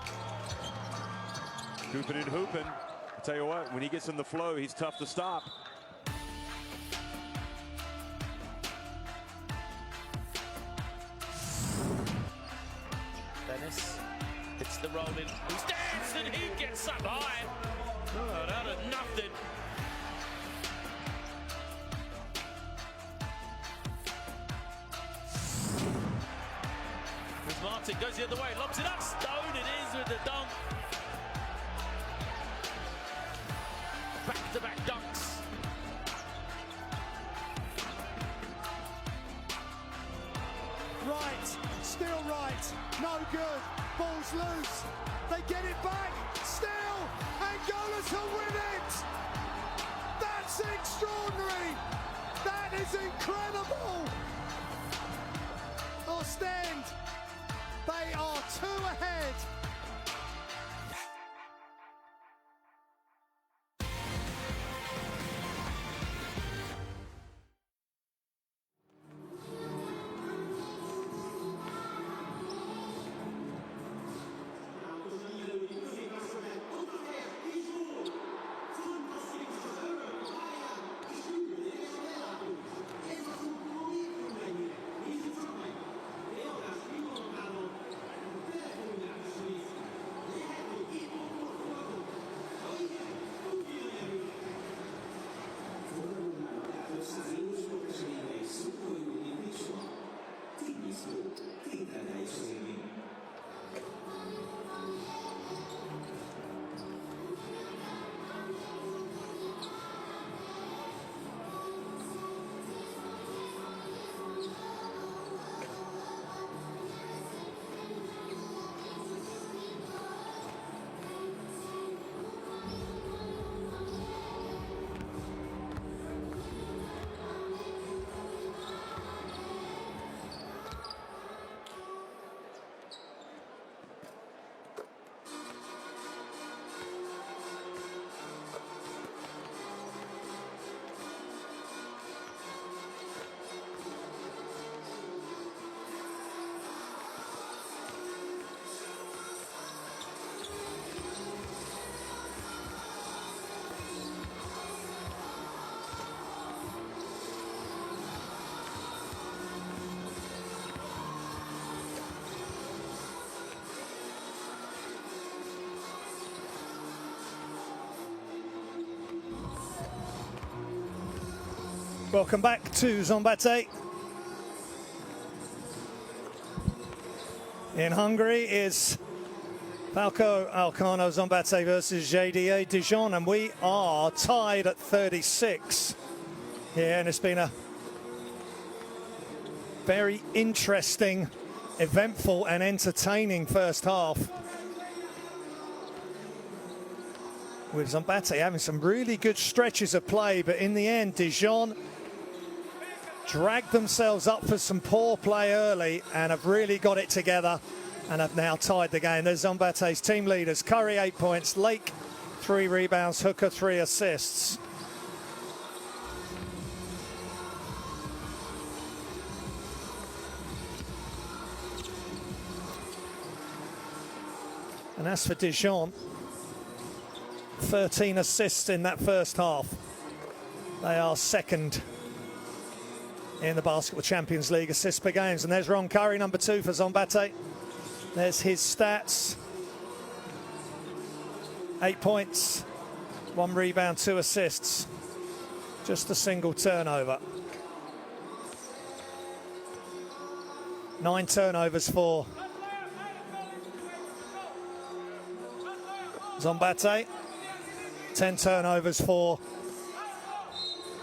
Hooping and hooping. I'll tell you what, when he gets in the flow, he's tough to stop. Dennis hits the roll in. He stands and he gets up high. Oh, out of nothing. As Martin goes the other way, lobs it up. Stone it is with the dunk. Back-to-back dunks. Right, still right, no good, ball's loose, they get it back, still, Angola to win it! That's extraordinary, that is incredible! Ostend, they are 2 ahead. Welcome back to Szombathely. In Hungary is Falco Szombathely versus JDA Dijon, and we are tied at 36. Yeah, and it's been a very interesting, eventful and entertaining first half, with Szombathely having some really good stretches of play, but in the end Dijon dragged themselves up for some poor play early and have really got it together and have now tied the game. There's Szombathely's team leaders: Curry 8 points, Lake 3 rebounds, Hooker 3 assists. And as for Dijon, 13 assists in that first half. They are second in the Basketball Champions League assists per games. And there's Ron Curry, number 2 for Szombathely. There's his stats. 8 points, 1 rebound, 2 assists. Just a single turnover. 9 turnovers for Szombathely. 10 turnovers for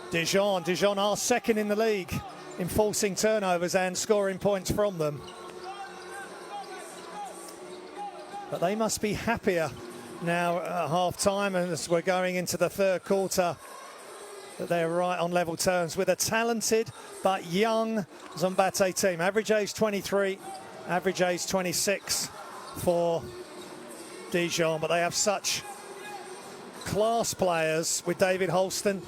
Dijon. Dijon are second in the league in forcing turnovers and scoring points from them. But they must be happier now at half-time, and as we're going into the third quarter, that they're right on level terms with a talented but young Szombathely team. Average age 23, average age 26 for Dijon, but they have such class players with David Holston,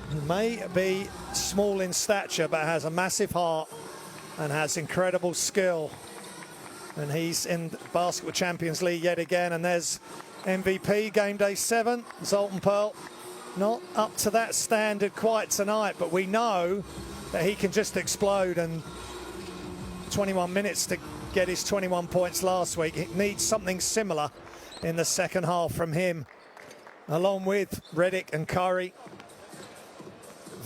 who may be small in stature but has a massive heart and has incredible skill. And he's in the Basketball Champions League yet again. And there's MVP, game day 7, Zoltan Perl. Not up to that standard quite tonight, but we know that he can just explode. And 21 minutes to get his 21 points last week. It needs something similar in the second half from him, along with Redick and Curry,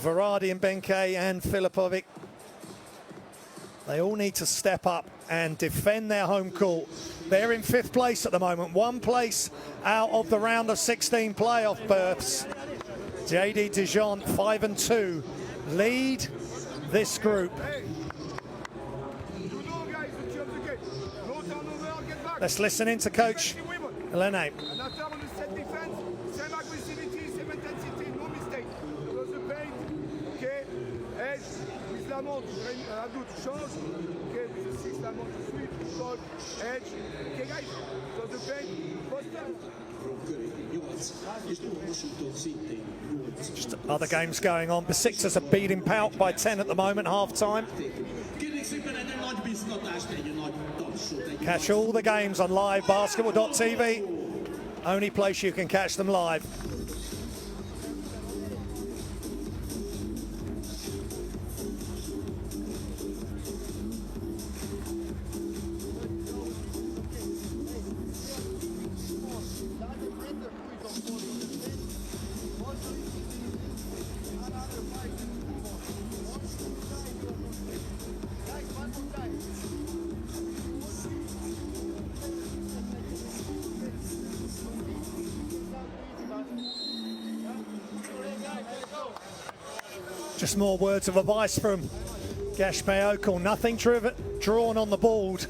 Varady and Benke and Filipovic. They all need to step up and defend their home court. They're in 5th place at the moment, 1 place out of the round of 16 playoff berths. JDA Dijon 5-2 lead this group. Let's listen in to Coach Lene. Just other games going on. Besiktas are beating Pauk by 10 at the moment, half-time. Catch all the games on live basketball.tv. Only place you can catch them live. Just more words of advice from Gaspé Okul. Nothing drawn on the board.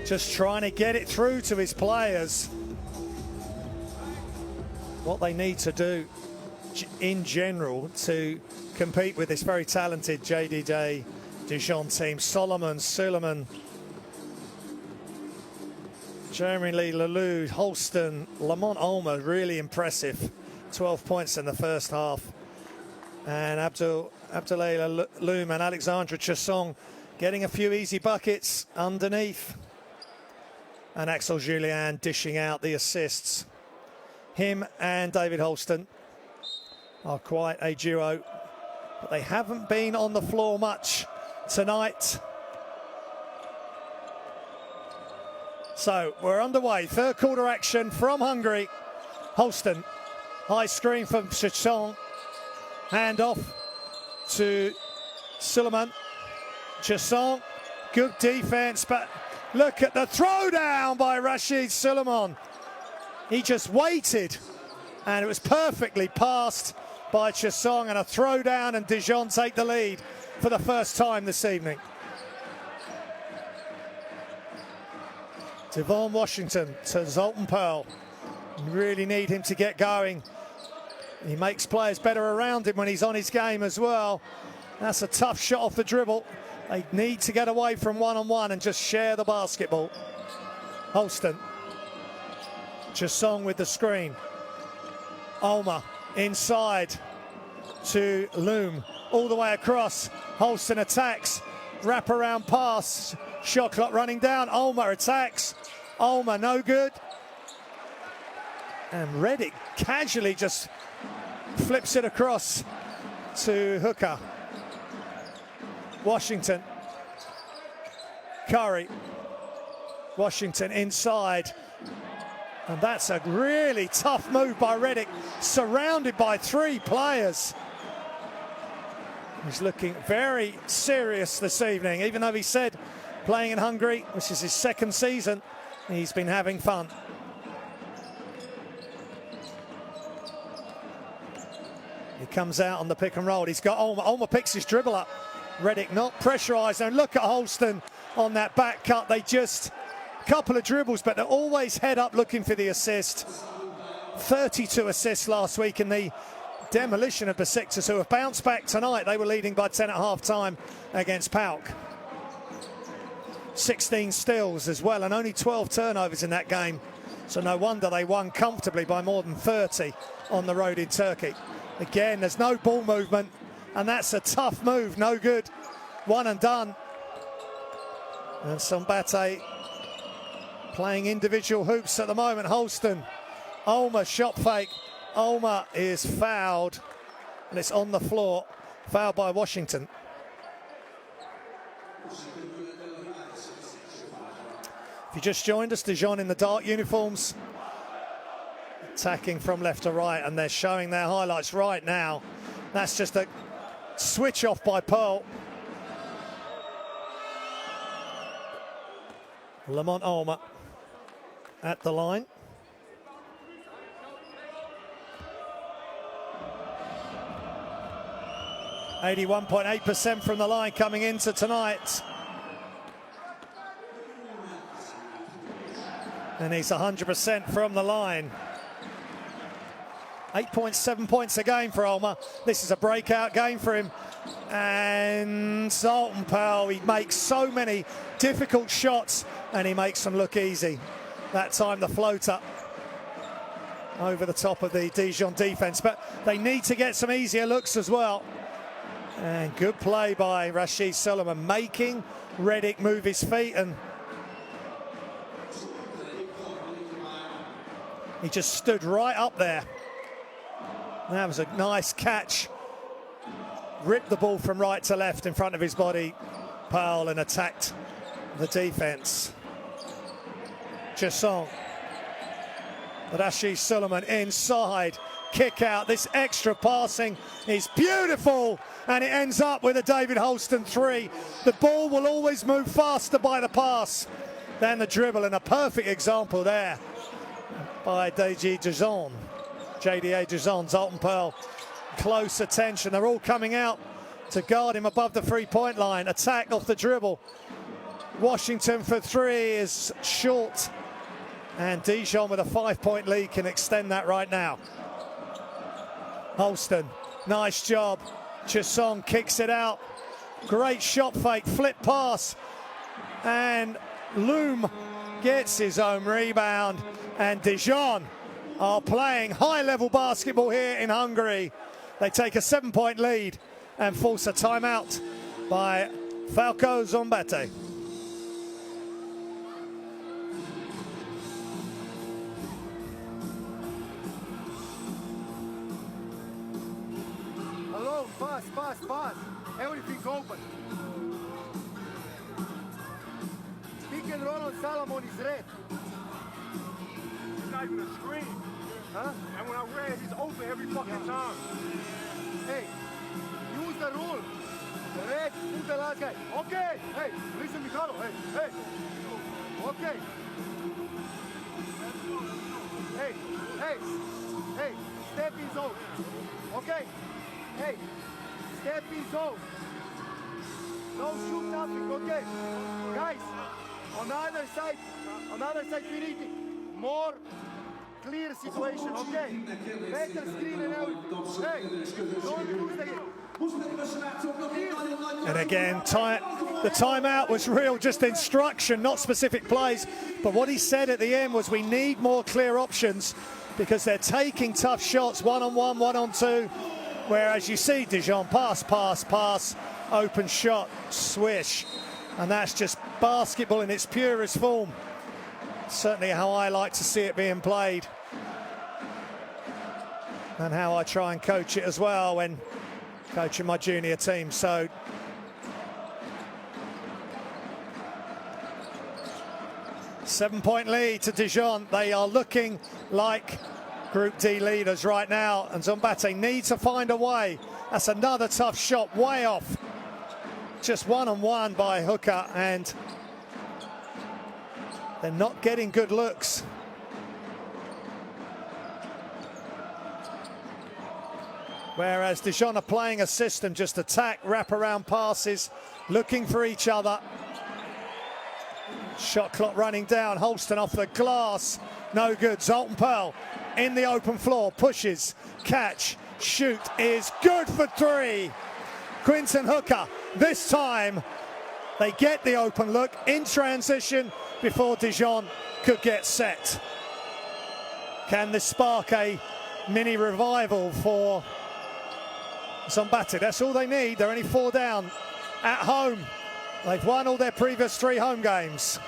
Just trying to get it through to his players. What they need to do in general to compete with this very talented JDA Dijon team. Solomon, Suleiman, Jeremy Lee, Lalou, Holston, Lamont Ulmer, really impressive. 12 points in the first half. And Abdoulaye Loum and Alexandre Chasson getting a few easy buckets underneath. And Axel Julien dishing out the assists. Him and David Holston are quite a duo, but they haven't been on the floor much tonight. So we're underway. Third quarter action from Hungary. Holston, high screen from Chasson. Hand off to Suleiman. Chasson, good defense, but look at the throwdown by Rashid Suleiman. He just waited, and it was perfectly passed by Chasson, and a throwdown, and Dijon take the lead for the first time this evening. Devon Washington to Zoltan Perl. Really need him to get going. He makes players better around him when he's on his game as well. That's a tough shot off the dribble. They need to get away from one-on-one and just share the basketball. Holston. Chasson with the screen. Ulmer inside to Loum. All the way across. Holston attacks. Wraparound pass. Shot clock running down. Ulmer attacks. Ulmer no good. And Reddick casually just flips it across to Hooker. Washington. Curry. Washington inside. And that's a really tough move by Reddick, surrounded by 3 players. He's looking very serious this evening, even though he said playing in Hungary, which is his 2nd season, he's been having fun. He comes out on the pick and roll. He's got Ulmer. Ulmer picks his dribble up. Reddick not pressurised. And look at Holston on that back cut. They just, a couple of dribbles, but they're always head up looking for the assist. 32 assists last week in the demolition of Besiktas, who have bounced back tonight. They were leading by 10 at half-time against PAOK. 16 steals as well, and only 12 turnovers in that game. So no wonder they won comfortably by more than 30 on the road in Turkey. Again, there's no ball movement, and that's a tough move, no good. One and done. And Szombathely playing individual hoops at the moment. Holston, Ulmer, shot fake. Ulmer is fouled, and it's on the floor. Fouled by Washington. If you just joined us, Dijon in the dark uniforms, attacking from left to right, and they're showing their highlights right now. That's just a switch off by Perl. Lamont Ulmer at the line. .8% from the line coming into tonight. And he's 100% from the line. 8.7 points a game for Ulmer. This is a breakout game for him. And Zoltan Perl, he makes so many difficult shots and he makes them look easy. That time the floater over the top of the Dijon defense, but they need to get some easier looks as well. And good play by Rashid Suleiman, making Reddick move his feet, and he just stood right up there. That was a nice catch. Ripped the ball from right to left in front of his body, Perl, and attacked the defense. Jasson. Rashid Suleiman inside. Kick out. This extra passing is beautiful, and it ends up with a David Holston 3. The ball will always move faster by the pass than the dribble, and a perfect example there by JDA Dijon. JDA Dijon, Zoltan Perl, close attention. They're all coming out to guard him above the 3-point line. Attack off the dribble. Washington for 3 is short, and Dijon with a 5-point lead can extend that right now. Holston, nice job. Chasson kicks it out. Great shot fake, flip pass. And Loom gets his own rebound. And Dijon are playing high-level basketball here in Hungary. They take a 7-point lead and force a timeout by Falco Szombathely. Pass. Everything open. Pick and roll on Salomon is red. It's not even a screen. Huh? And when I read, he's open every fucking time. Hey, use the rule. Red, put the last guy. Okay. Hey, listen, Mikhailo. Hey. Okay. Hey. Step in zone. Okay. Hey. Step in zone. Don't shoot nothing, okay? Guys, on the other side, we need more clear situation, okay? Better screen and everything. Hey, don't lose the game. And again, the timeout was real, just instruction, not specific plays. But what he said at the end was we need more clear options because they're taking tough shots, 1-on-1, 1-on-2. Whereas you see Dijon pass, open shot, swish. And that's just basketball in its purest form. Certainly how I like to see it being played. and how I try and coach it as well when coaching my junior team. So seven-point lead to Dijon. They are looking like Group D leaders right now, and Szombathely needs to find a way. That's another tough shot, way off. Just one-on-one by Hooker, and they're not getting good looks. Whereas Dijon are playing a system, just attack, wrap-around passes, looking for each other. Shot clock running down, Holston off the glass, no good. Zoltan Perl in the open floor, pushes, catch, shoot is good for three. Quinton Hooker, this time they get the open look in transition before Dijon could get set. Can this spark a mini revival for Szombathely? That's all they need. They're only 4 down at home. They've won all their previous 3 home games.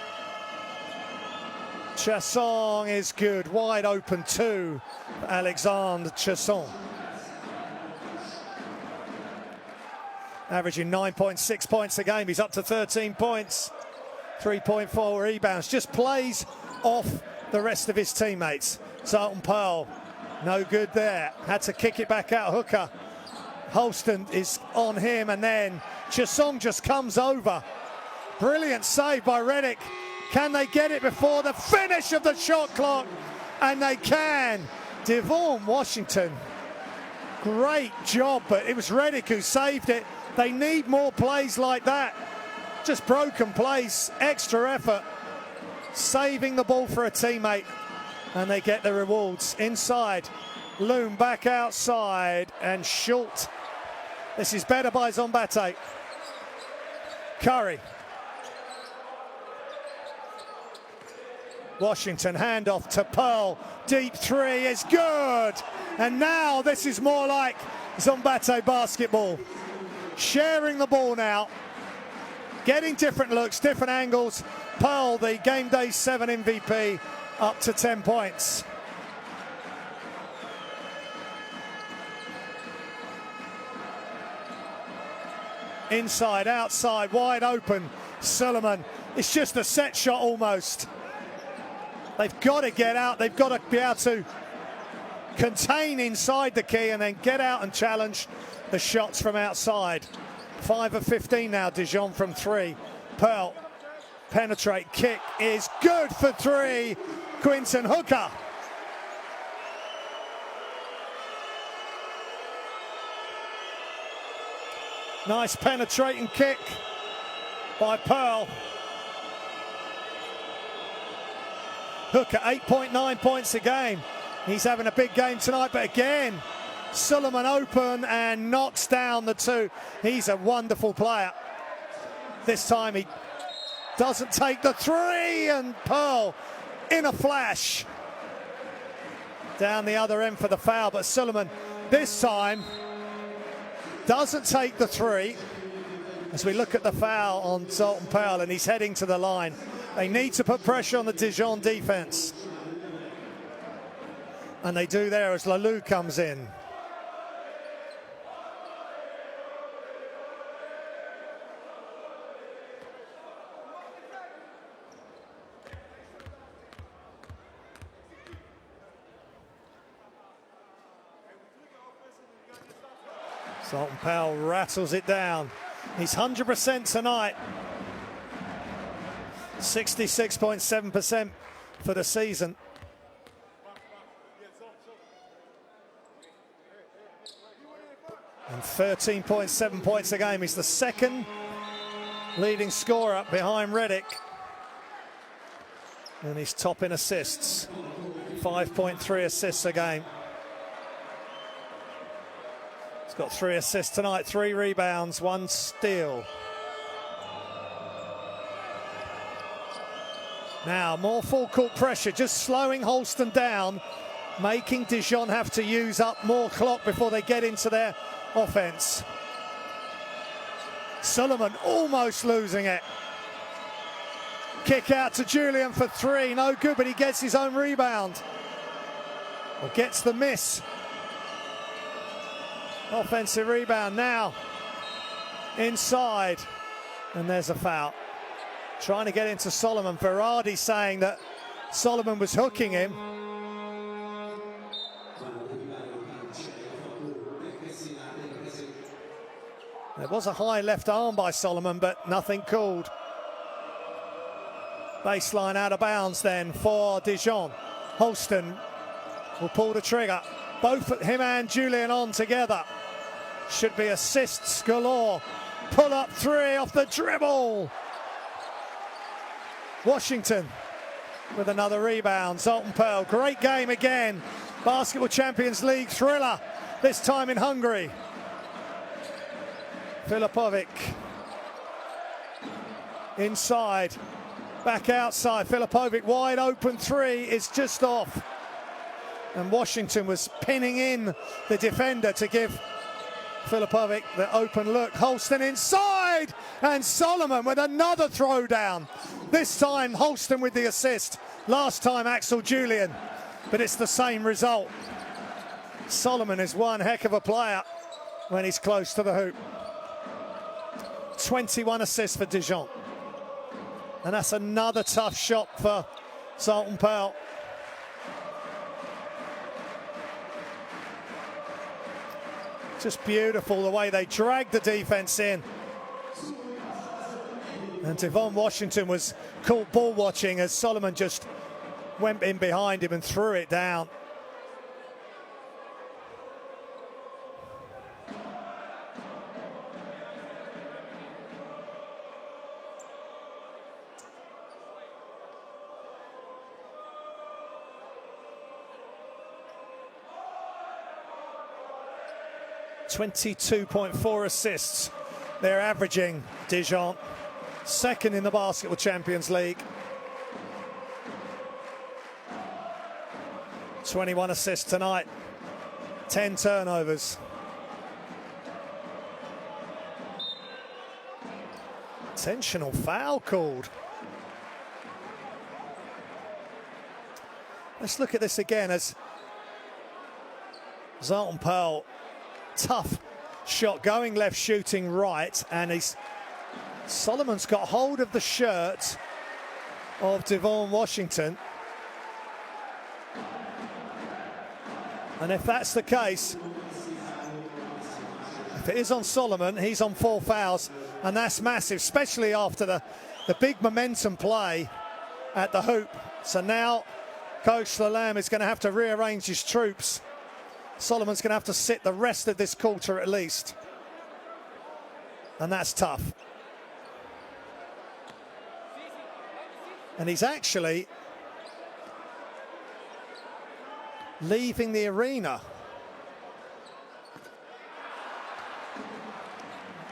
Chasson is good, wide open too. Alexandre Chasson. Averaging 9.6 points a game. He's up to 13 points, 3.4 rebounds. Just plays off the rest of his teammates. Zoltan Perl, no good there. Had to kick it back out. Hooker. Holston is on him, and then Chasson just comes over. Brilliant save by Reddick. Can they get it before the finish of the shot clock? And they can. Devon Washington, great job, but it was Reddick who saved it. They need more plays like that. Just broken plays, extra effort, saving the ball for a teammate, and they get the rewards. Inside, Loom back outside, and Schultz. This is better by Szombathely. Curry. Washington, handoff to Pearl. Deep three is good. And now this is more like Szombathely basketball. Sharing the ball now. Getting different looks, different angles. Pearl, the game day 7 MVP, up to 10 points. Inside, outside, wide open. Suleiman. It's just a set shot almost. They've got to get out. They've got to be able to contain inside the key and then get out and challenge the shots from outside. 5 of 15 now, Dijon from 3. Pearl, penetrate, kick is good for 3. Quinton Hooker. Nice penetrating kick by Pearl. Hooker, 8.9 points a game. He's having a big game tonight, but again, Suleiman open and knocks down the 2. He's a wonderful player. This time he doesn't take the 3, and Pearl in a flash. Down the other end for the foul, but Suleiman this time doesn't take the 3. As we look at the foul on Zoltan Perl, and he's heading to the line. They need to put pressure on the Dijon defense. And they do there as Lalou comes in. Zoltan Perl rattles it down. He's 100% tonight. 66.7% for the season. And 13.7 points a game. He's the second leading scorer behind Reddick. And he's top in assists. 5.3 assists a game. He's got 3 assists tonight, 3 rebounds, 1 steal. Now, more full court pressure, just slowing Holston down, making Dijon have to use up more clock before they get into their offense. Suleiman almost losing it. Kick out to Julien for 3, no good, but he gets his own rebound. Or gets the miss Offensive rebound now. Inside. And there's a foul. Trying to get into Solomon. Verardi saying that Solomon was hooking him. There was a high left arm by Solomon, but nothing called. Baseline out of bounds then for Dijon. Holston will pull the trigger. Both him and Julien on together. Should be assists galore. Pull up three off the dribble. Washington with another rebound. Zoltan Perl, great game again. Basketball Champions League thriller, this time in Hungary. Filipovic inside, back outside. Filipovic wide open three is just off. And Washington was pinning in the defender to give Filipovic the open look. Holston inside, and Solomon with another throwdown. This time Holston with the assist. Last time Axel Julien, but it's the same result. Solomon is one heck of a player when he's close to the hoop. 21 assists for Dijon. And that's another tough shot for Zoltan Perl. Just beautiful the way they dragged the defense in. And Devon Washington was caught ball watching as Solomon just went in behind him and threw it down. .4 assists they're averaging, Dijon. Second in the Basketball Champions League. 21 assists tonight. 10 turnovers. Intentional foul called. Let's look at this again as Zoltan Perl, tough shot, going left, shooting right, and Solomon's got hold of the shirt of Devon Washington. And if that's the case, if it is on Solomon, he's on 4 fouls, and that's massive, especially after the big momentum play at the hoop. So now Coach Lalame is going to have to rearrange his troops. Solomon's going to have to sit the rest of this quarter at least. And that's tough. And he's actually leaving the arena.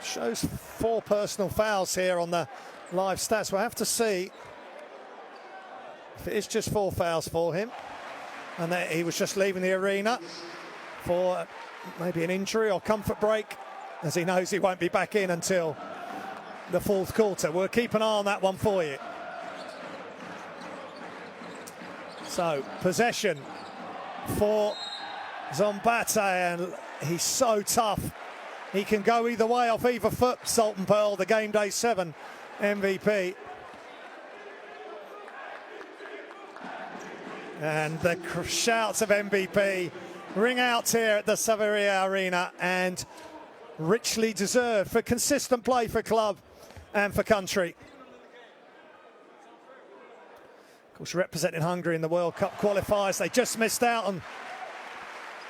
Shows 4 personal fouls here on the live stats. We'll have to see if it is just 4 fouls for him. And that he was just leaving the arena for maybe an injury or comfort break, as he knows he won't be back in until the 4th quarter. We'll keep an eye on that one for you. So, possession for Szombathely, and he's so tough. He can go either way off either foot, Zoltan Perl, the Game Day 7 MVP. And the shouts of MVP ring out here at the Saveria Arena, and richly deserved for consistent play for club and for country. Of course, representing Hungary in the World Cup qualifiers. They just missed out on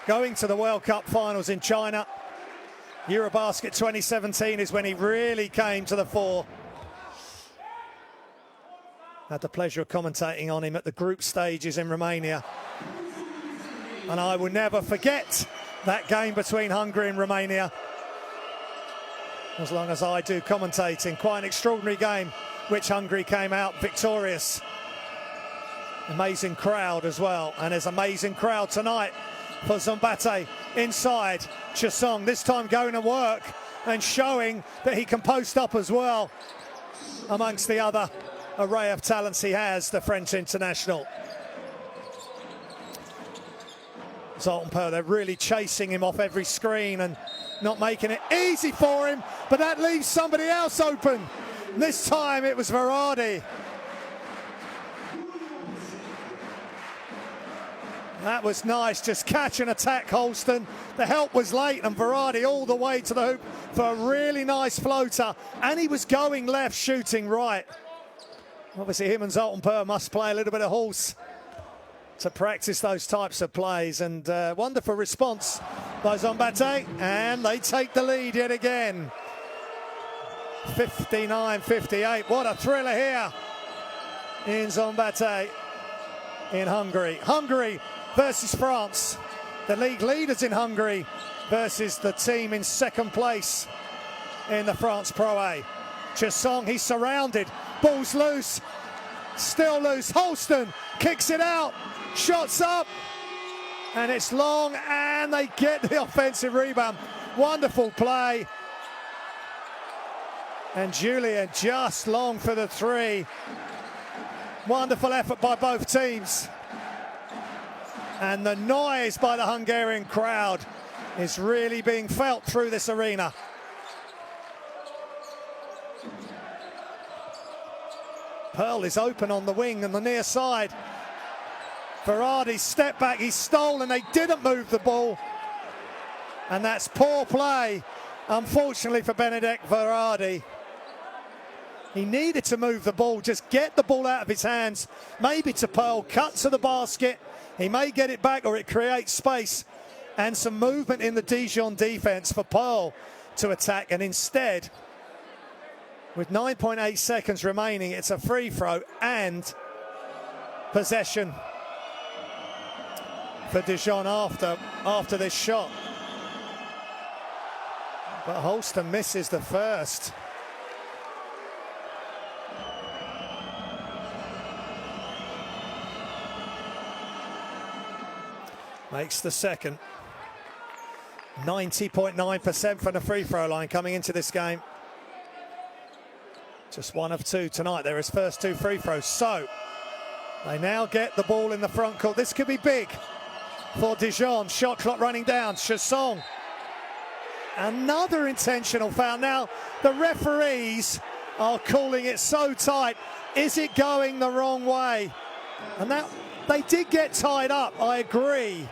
going to the World Cup finals in China. Eurobasket 2017 is when he really came to the fore. Had the pleasure of commentating on him at the group stages in Romania. And I will never forget that game between Hungary and Romania, as long as I do commentating. Quite an extraordinary game, which Hungary came out victorious. Amazing crowd as well, and there's amazing crowd tonight for Szombathely. Inside, Chesson, this time going to work and showing that he can post up as well, amongst the other array of talents he has, the French international. Zoltan Perl, they're really chasing him off every screen, and not making it easy for him, but that leaves somebody else open. This time it was Verardi. That was nice, just catch and attack Holston. The help was late and Verardi all the way to the hoop for a really nice floater. And he was going left, shooting right. Obviously him and Zoltan Perl must play a little bit of horse to practice those types of plays. And wonderful response by Szombathely. And they take the lead yet again. 59-58. What a thriller here in Szombathely in Hungary. Hungary versus France. The league leaders in Hungary versus the team in second place in the France Pro A. Chesong, he's surrounded. Ball's loose. Still loose. Holston kicks it out. Shots up. And it's long, and they get the offensive rebound. Wonderful play. And Julien just long for the three. Wonderful effort by both teams. And the noise by the Hungarian crowd is really being felt through this arena. Perl is open on the wing and the near side. Verardi step back, he's stolen, they didn't move the ball. And that's poor play, unfortunately for Benedek Verardi. He needed to move the ball, just get the ball out of his hands, maybe to Perl, cut to the basket. He may get it back or it creates space and some movement in the Dijon defense for Perl to attack. And instead, with 9.8 seconds remaining, it's a free throw and possession for Dijon after this shot. But Holston misses the first. Makes the second. 90.9% from the free throw line coming into this game. Just one of two tonight. They're his first two free throws. So they now get the ball in the front court. This could be big for Dijon. Shot clock running down. Chesong. Another intentional foul. Now the referees are calling it so tight. Is it going the wrong way? And that they did get tied up, I agree.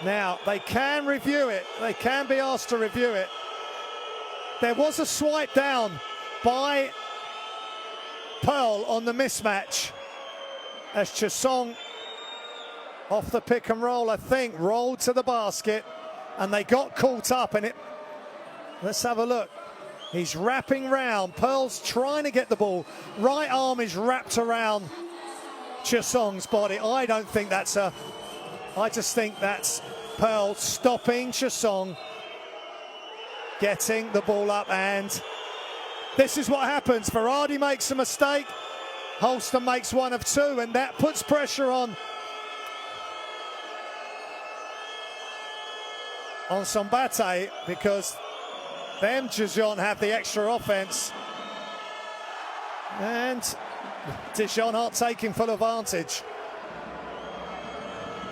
Now, they can review it. They can be asked to review it. There was a swipe down by Perl on the mismatch as Chesong, off the pick and roll, I think, rolled to the basket, and they got caught up in it. Let's have a look. He's wrapping round. Perl's trying to get the ball. Right arm is wrapped around Chesong's body. I don't think that's a... I just think that's Perl stopping Chesong, getting the ball up, and this is what happens. Verardi makes a mistake. Holston makes one of two, and that puts pressure on Szombathely, because them Dijon have the extra offense, and Dijon aren't taking full advantage.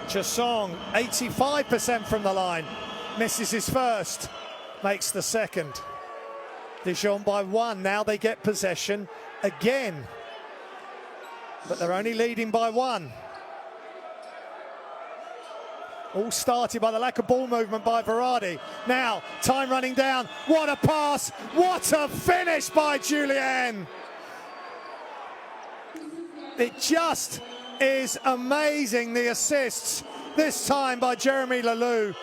Chesong, 85% from the line, misses his first, makes the second. Dijon by one. Now they get possession again, but they're only leading by one. All started by the lack of ball movement by Verardi. Now, time running down. What a pass. What a finish by Julien. It just is amazing, the assists, this time by Jeremy Lalou.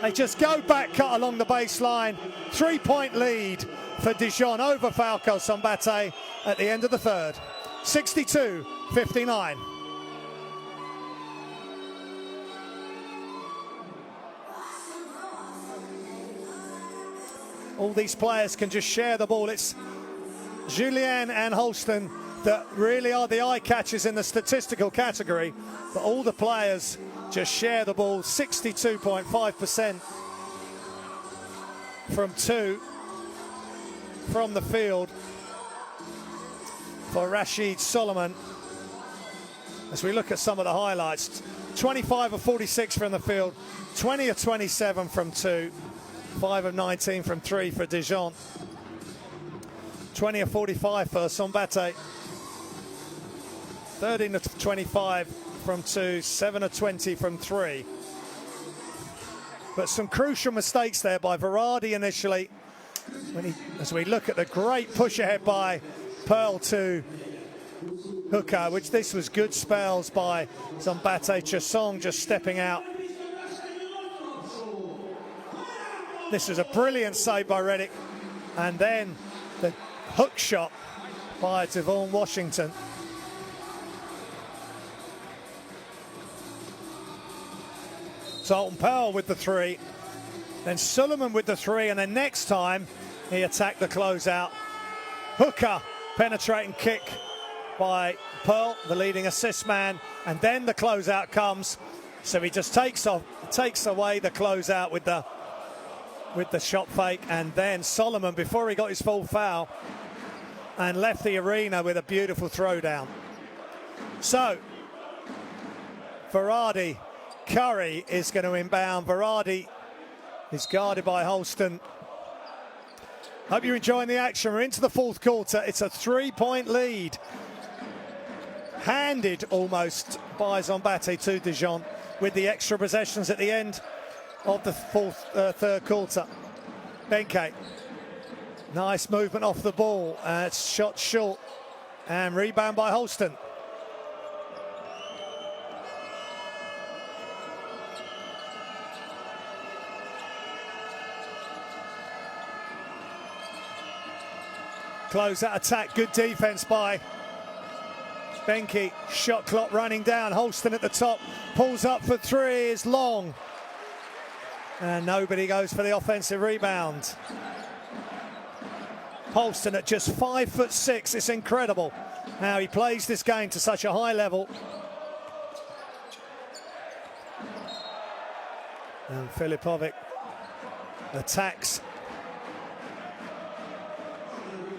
They just go back, cut along the baseline. 3-point lead for Dijon over Falco Szombathely at the end of the third. 62-59. All these players can just share the ball. It's Julien and Holston that really are the eye catchers in the statistical category, but all the players just share the ball. 62.5% from two from the field for Rashid Solomon. As we look at some of the highlights, 25 of 46 from the field, 20 of 27 from 2, 5 of 19 from 3 for Dijon. 20 of 45 for Szombathely. 13 of 25 from 2, 7 of 20 from 3. But some crucial mistakes there by Verardi initially. As we look at the great push ahead by Perl to hooker, which this was good spells by Szombathely. Chasson just stepping out. This was a brilliant save by Reddick. And then the hook shot by Devon Washington. Zoltan Perl with the 3, then Suleiman with the 3, and then next time he attacked the closeout. Hooker, penetrating kick by Perl, the leading assist man, and then the closeout comes. So he just takes away the closeout with the shot fake, and then Solomon, before he got his full foul, and left the arena with a beautiful throwdown. So Verardi, Curry is going to inbound. Verardi is guarded by Holston. Hope you're enjoying the action. We're into the fourth quarter. It's a 3-point lead. Handed almost by Szombathely to Dijon with the extra possessions at the end of the third quarter. Benke. Nice movement off the ball. It's shot short. And rebound by Holston. Close that attack, good defense by Benke. Shot clock running down, Holston at the top, pulls up for 3, is long. And nobody goes for the offensive rebound. Holston at just 5'6", it's incredible how he plays this game to such a high level. And Filipovic attacks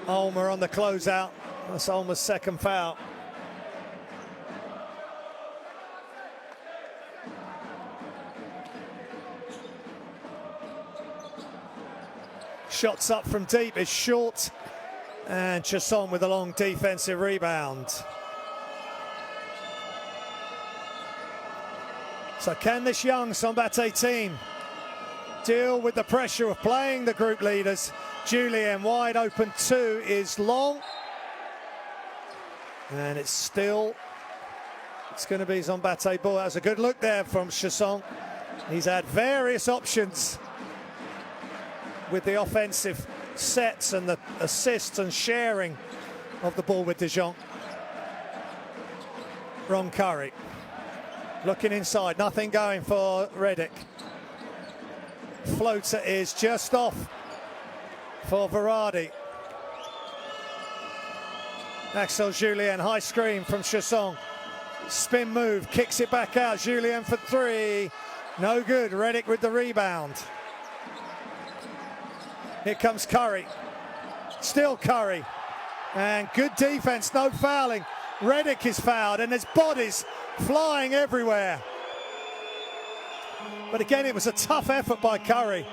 Ulmer on the closeout. That's Ulmer's second foul. Shots up from deep is short, and Chasson with a long defensive rebound. So can this young Szombathely team deal with the pressure of playing the group leaders? Julien wide open 2 is long, and it's going to be Szombathely ball. That was a good look there from Chasson. He's had various options with the offensive sets and the assists and sharing of the ball with Dijon. Ron Curry looking inside, nothing going for Reddick. Floater is just off for Verardi. Axel Julien, high screen from Chasson. Spin move, kicks it back out. Julien for 3. No good. Reddick with the rebound. Here comes Curry. Still Curry. And good defense, no fouling. Reddick is fouled, and there's bodies flying everywhere. But again, it was a tough effort by Curry.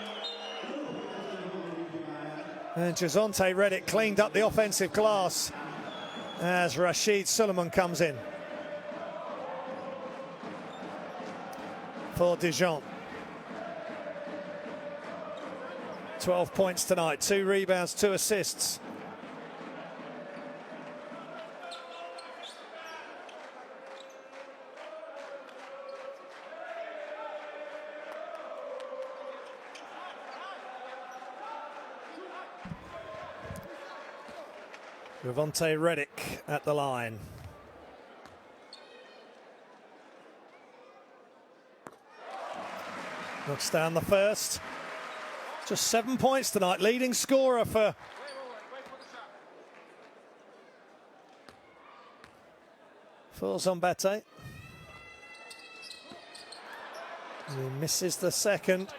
And Jazonte Reddick cleaned up the offensive glass as Rashid Suleiman comes in for Dijon. 12 points tonight, 2 rebounds, 2 assists. Javonte Reddick at the line. Knocks down the first. Just 7 points tonight. Leading scorer for Szombathely. He misses the second.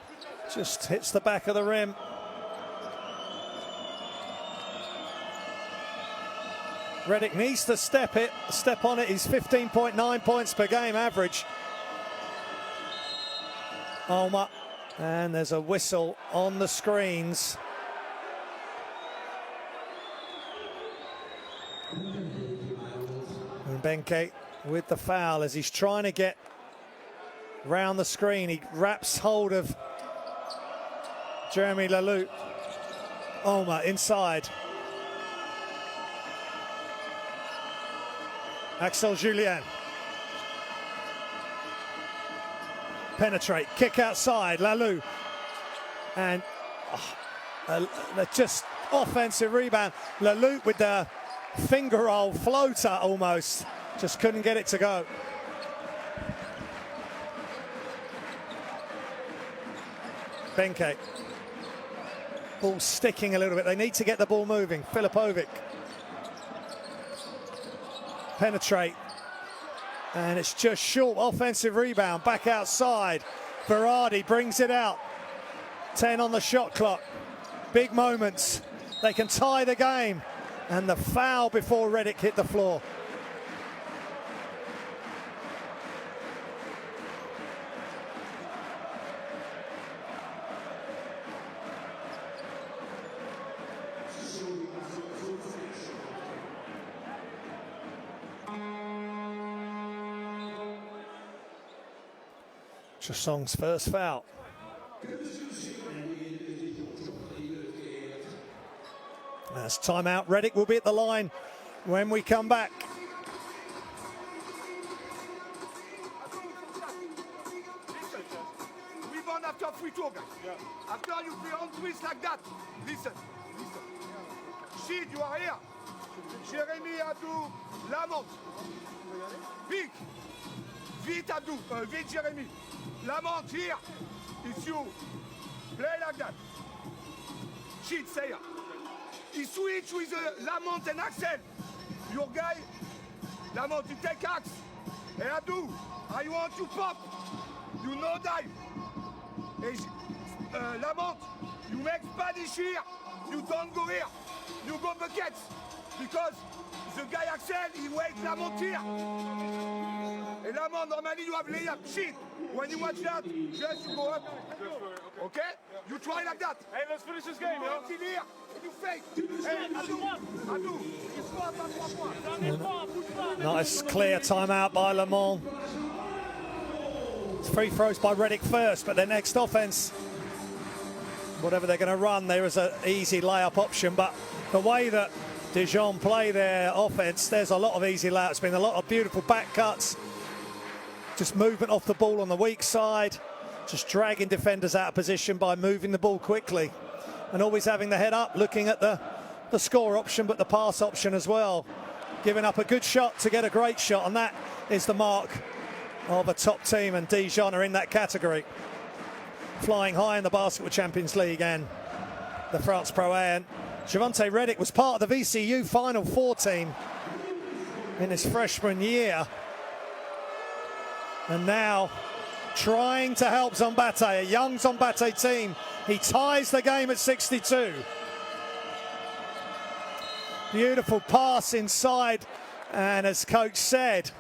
Just hits the back of the rim. Reddick needs to step on it. He's 15.9 points per game average. Ulmer. And there's a whistle on the screens. And Benke with the foul as he's trying to get round the screen. He wraps hold of Jeremy Lalou. Ulmer inside. Axel Julien. Penetrate, kick outside, Lalou. And just offensive rebound. Lalou with the finger roll floater almost. Just couldn't get it to go. Benke. Ball sticking a little bit. They need to get the ball moving. Filipovic. Penetrate. And it's just short. Offensive rebound. Back outside. Berardi brings it out. 10 on the shot clock. Big moments. They can tie the game. And the foul before Redick hit the floor. Chassong's first foul. That's timeout. Redick will be at the line when we come back. Rebound after free throw, guys. Yeah. After you play on twist like that, listen. Shid, you are here. Jeremy Adou, Lamont. Big. Vite Adou, vite Jeremy. Lamont here. It's you. Play like that. Shid, say it. He switch with Lamont and Axel. Your guy, Lamont, you take Axe. And Adou, I want you pop. You no dive. And Lamont, you make Spanish here. You don't go here. You go buckets. Because the guy Axel, he waits Lamont here. And Lamont, normally you have layup. Shit. When you watch that, just you go up. Okay? You try like that. Hey, let's finish this game, yo. Here. You fake. Hey, Adou. Nice clear timeout by Lamont. It's free throws by Redick first, but their next offense, whatever they're going to run, there is an easy layup option. But the way that Dijon play their offense, there's a lot of easy layups. Been a lot of beautiful back cuts. Just movement off the ball on the weak side. Just dragging defenders out of position by moving the ball quickly. And always having the head up, looking at the score option, but the pass option as well. Giving up a good shot to get a great shot, and that is the mark of a top team, and Dijon are in that category. Flying high in the Basketball Champions League and the France Pro A. And Javonte Redick was part of the VCU Final Four team in his freshman year. And now trying to help Szombathely, a young Szombathely team. He ties the game at 62. Beautiful pass inside, and as coach said,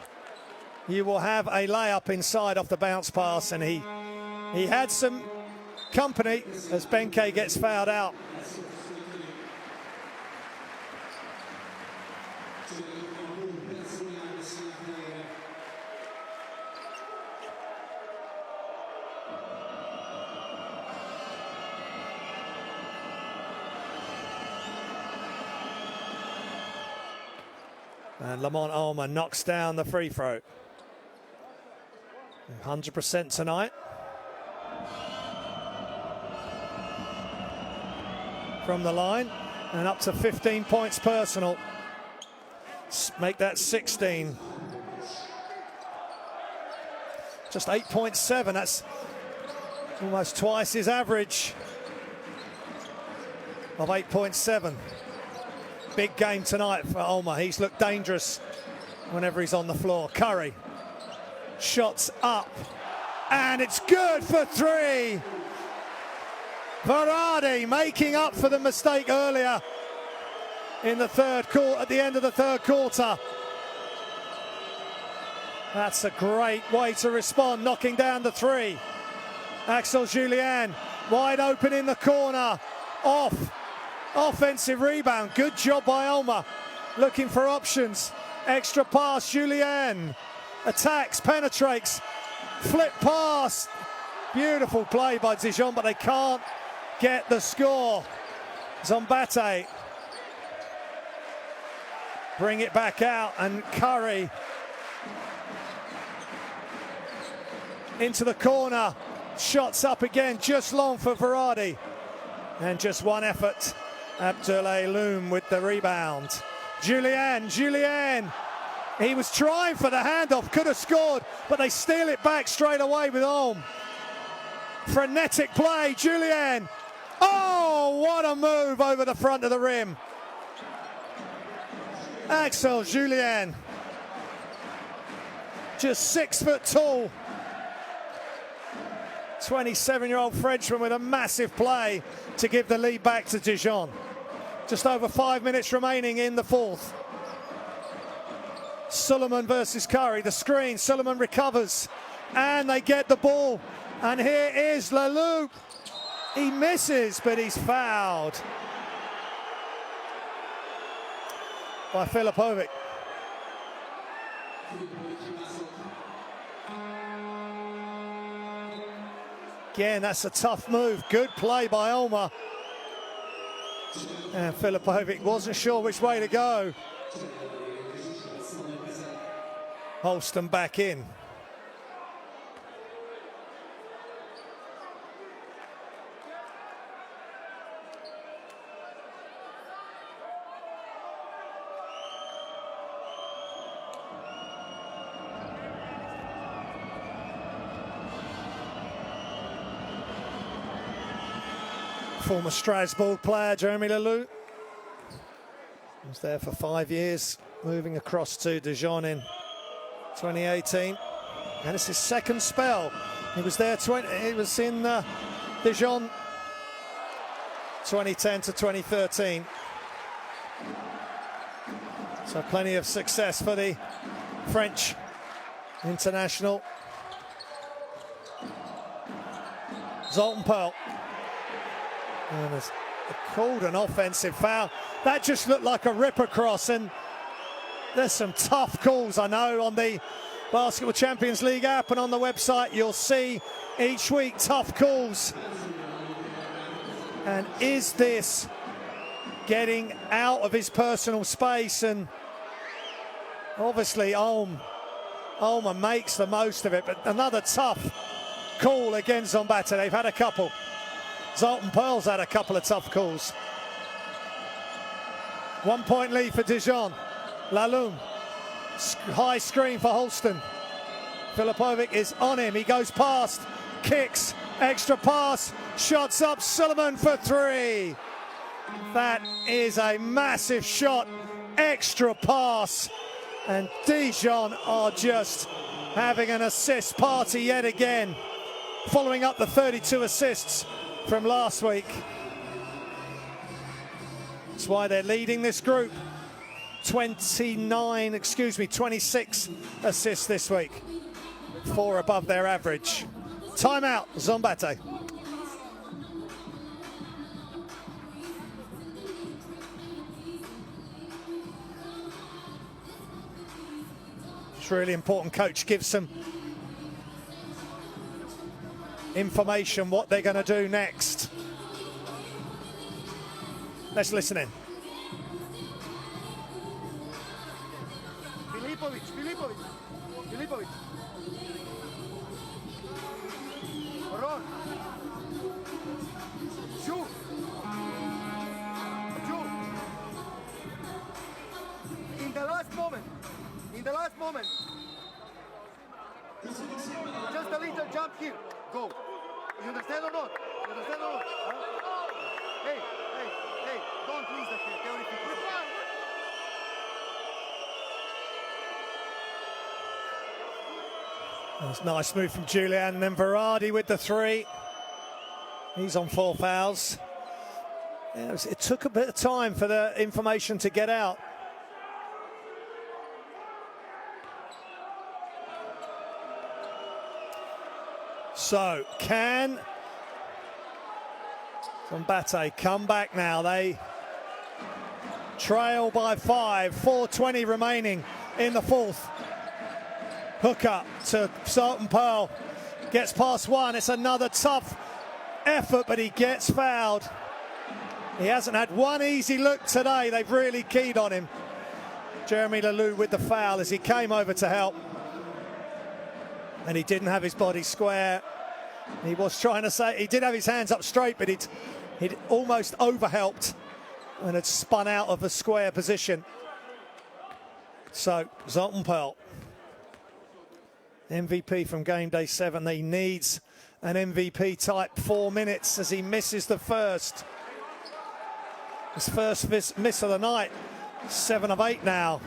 you will have a layup inside off the bounce pass, and he had some company as Benke gets fouled out. And Lamont Ulmer knocks down the free throw. 100% tonight. From the line and up to 15 points personal. Make that 16. Just 8.7. That's almost twice his average of 8.7. Big game tonight for Ulmer. He's looked dangerous whenever he's on the floor. Curry, shots up, and it's good for three. Berardi making up for the mistake earlier in the third quarter, at the end of the third quarter. That's a great way to respond, knocking down the three. Falco Julien wide open in the corner. Off. Offensive rebound. Good job by Ulmer. Looking for options. Extra pass. Julien attacks, penetrates. Flip pass. Beautiful play by Dijon, but they can't get the score. Szombathely bring it back out, and Curry into the corner. Shots up again, just long for Verratti. And just one effort. Abdullah with the rebound. Julien. He was trying for the handoff, could have scored, but they steal it back straight away with Ulm. Frenetic play, Julien. Oh, what a move over the front of the rim. Falco Julien, just 6 foot tall. 27-year-old Frenchman with a massive play to give the lead back to Dijon. Just over 5 minutes remaining in the fourth. Suleiman versus Curry, the screen, Suleiman recovers, and they get the ball. And here is Leloup. He misses, but he's fouled by Filipovic. Again, that's a tough move. Good play by Ulmer. And Filipovic wasn't sure which way to go. Holston back in. Former Strasbourg player Jeremy Leloup was there for 5 years, moving across to Dijon in 2018, and it's his second spell. He was there. He was in Dijon 2010 to 2013. So plenty of success for the French international. Zoltan Perl. And there's called an offensive foul. That just looked like a rip across, and there's some tough calls, I know, on the Basketball Champions League app and on the website. You'll see each week tough calls. And is this getting out of his personal space? And obviously Ulmer makes the most of it, but another tough call against Szombathely. They've had a couple. Zoltan Perl's had a couple of tough calls. 1 point lead for Dijon. Leloup, high screen for Holston. Filipovic is on him. He goes past, kicks, extra pass, shots up. Suleiman for three. That is a massive shot. Extra pass. And Dijon are just having an assist party yet again, following up the 32 assists from last week. That's why they're leading this group. 26 assists this week. 4 above their average. Timeout, Szombathely. It's really important. Coach gives some information what they're going to do next. Let's listen in. Filipovic. Ron. Shoot. In the last moment. Just a little jump here. Go. You understand or not? Huh? Hey, don't lose the theory. That's a nice move from Julien, and then Verratti with the three. He's on 4 fouls. Yeah, it took a bit of time for the information to get out. So, can Szombathely come back now? They trail by 5, 4:20 remaining in the fourth. Hooker to Sultan Pearl, gets past one. It's another tough effort, but he gets fouled. He hasn't had one easy look today. They've really keyed on him. Jeremy Lalou with the foul as he came over to help. And he didn't have his body square. He was trying to say, he did have his hands up straight, but he'd almost overhelped and had spun out of a square position. So, Sultan Pearl, MVP from game day 7. He needs an MVP type 4 minutes as he misses the first. His first miss of the night, 7 of 8 now.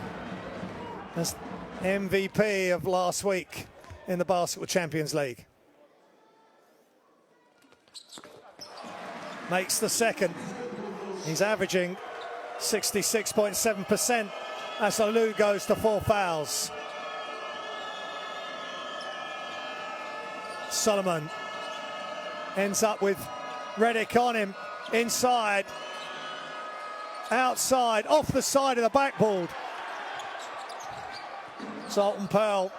That's MVP of last week in the Basketball Champions League. Makes the second. He's averaging 66.7% as Lalou goes to 4 fouls. Solomon ends up with Redick on him, inside, outside, off the side of the backboard. Sultan Pearl,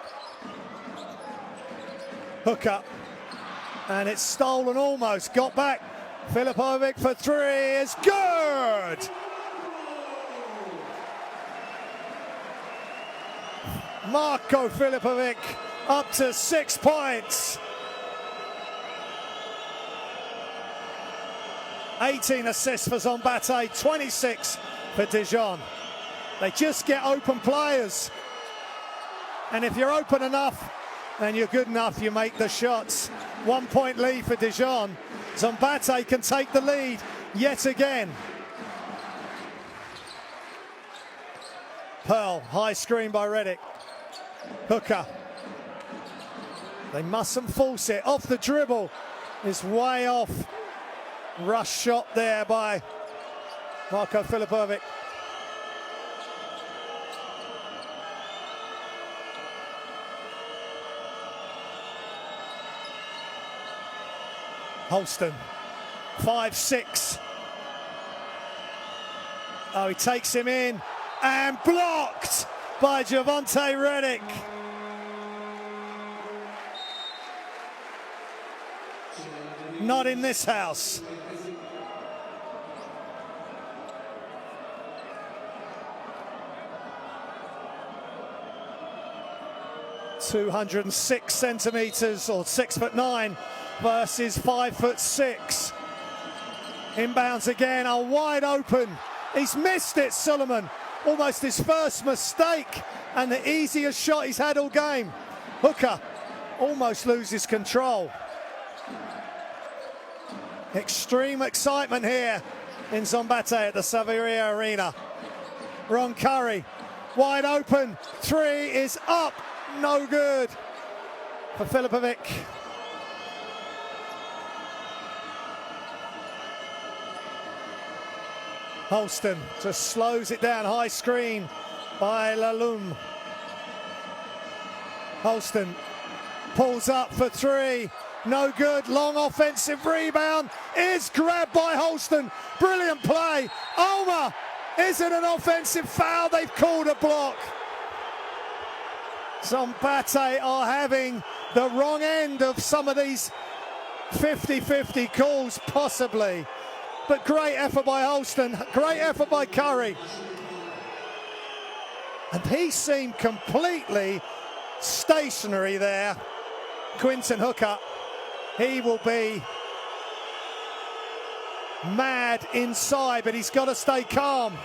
Hooker, and it's stolen almost, got back. Filipovic for 3 is good! Marko Filipovic up to 6 points. 18 assists for Szombathely, 26 for Dijon. They just get open players. And if you're open enough, then you're good enough, you make the shots. 1 point lead for Dijon. Szombathely can take the lead yet again. Pearl, high screen by Redick. Hooker. They mustn't force it. Off the dribble is way off. Rush shot there by Marko Filipovic. Holston, 5-6. Oh, he takes him in and blocked by Javonte Redick. Not in this house. (206 centimeters or 6'9" versus 5'6". Inbounds again, are wide open. He's missed it, Solomon. Almost his first mistake and the easiest shot he's had all game. Hooker almost loses control. Extreme excitement here in Szombathely at the Saveria Arena. Ron Curry, wide open. 3 is up, no good for Filipovic. Holston just slows it down, high screen by Lalum. Holston pulls up for 3, no good, long offensive rebound, is grabbed by Holston, brilliant play. Ulmer, is it an offensive foul? They've called a block. Szombathely are having the wrong end of some of these 50-50 calls, possibly. But great effort by Holston, great effort by Curry. And he seemed completely stationary there. Quinton Hooker, he will be mad inside, but he's got to stay calm.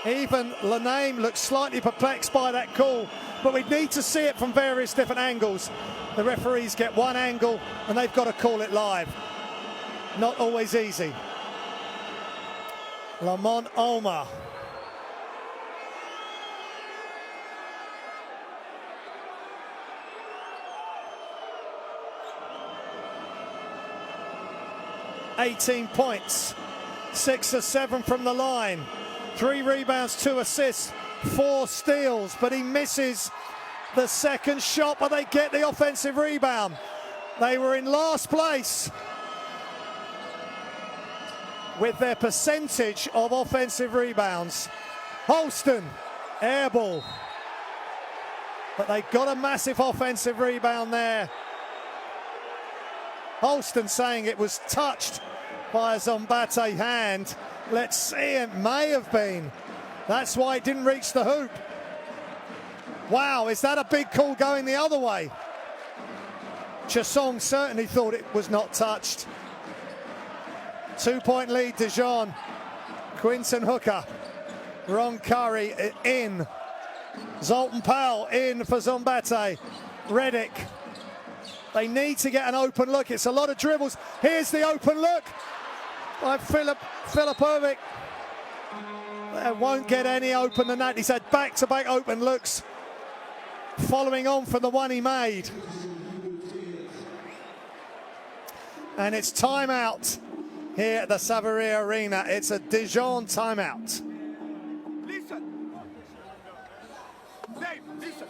Even Laname looks slightly perplexed by that call, but we need to see it from various different angles. The referees get one angle and they've got to call it live. Not always easy. Lamont Ulmer. (18 points, 6 of 7 from the line, 3 rebounds, 2 assists, 4 steals, but he misses the second shot, but they get the offensive rebound. They were in last place with their percentage of offensive rebounds. Holston, air ball. But they got a massive offensive rebound there. Holston saying it was touched by a Szombathely hand. Let's see, it may have been. That's why it didn't reach the hoop. Wow, is that a big call going the other way? Chasson certainly thought it was not touched. 2-point lead, Dijon. Quinton Hooker, Ron Curry in. Zoltan Powell in for Szombathely. Reddick. They need to get an open look. It's a lot of dribbles. Here's the open look by Filipovic. They won't get any open than that. He's had back-to-back open looks following on from the one he made. And it's timeout here at the Savary Arena. It's a Dijon timeout. Listen. Dave, listen.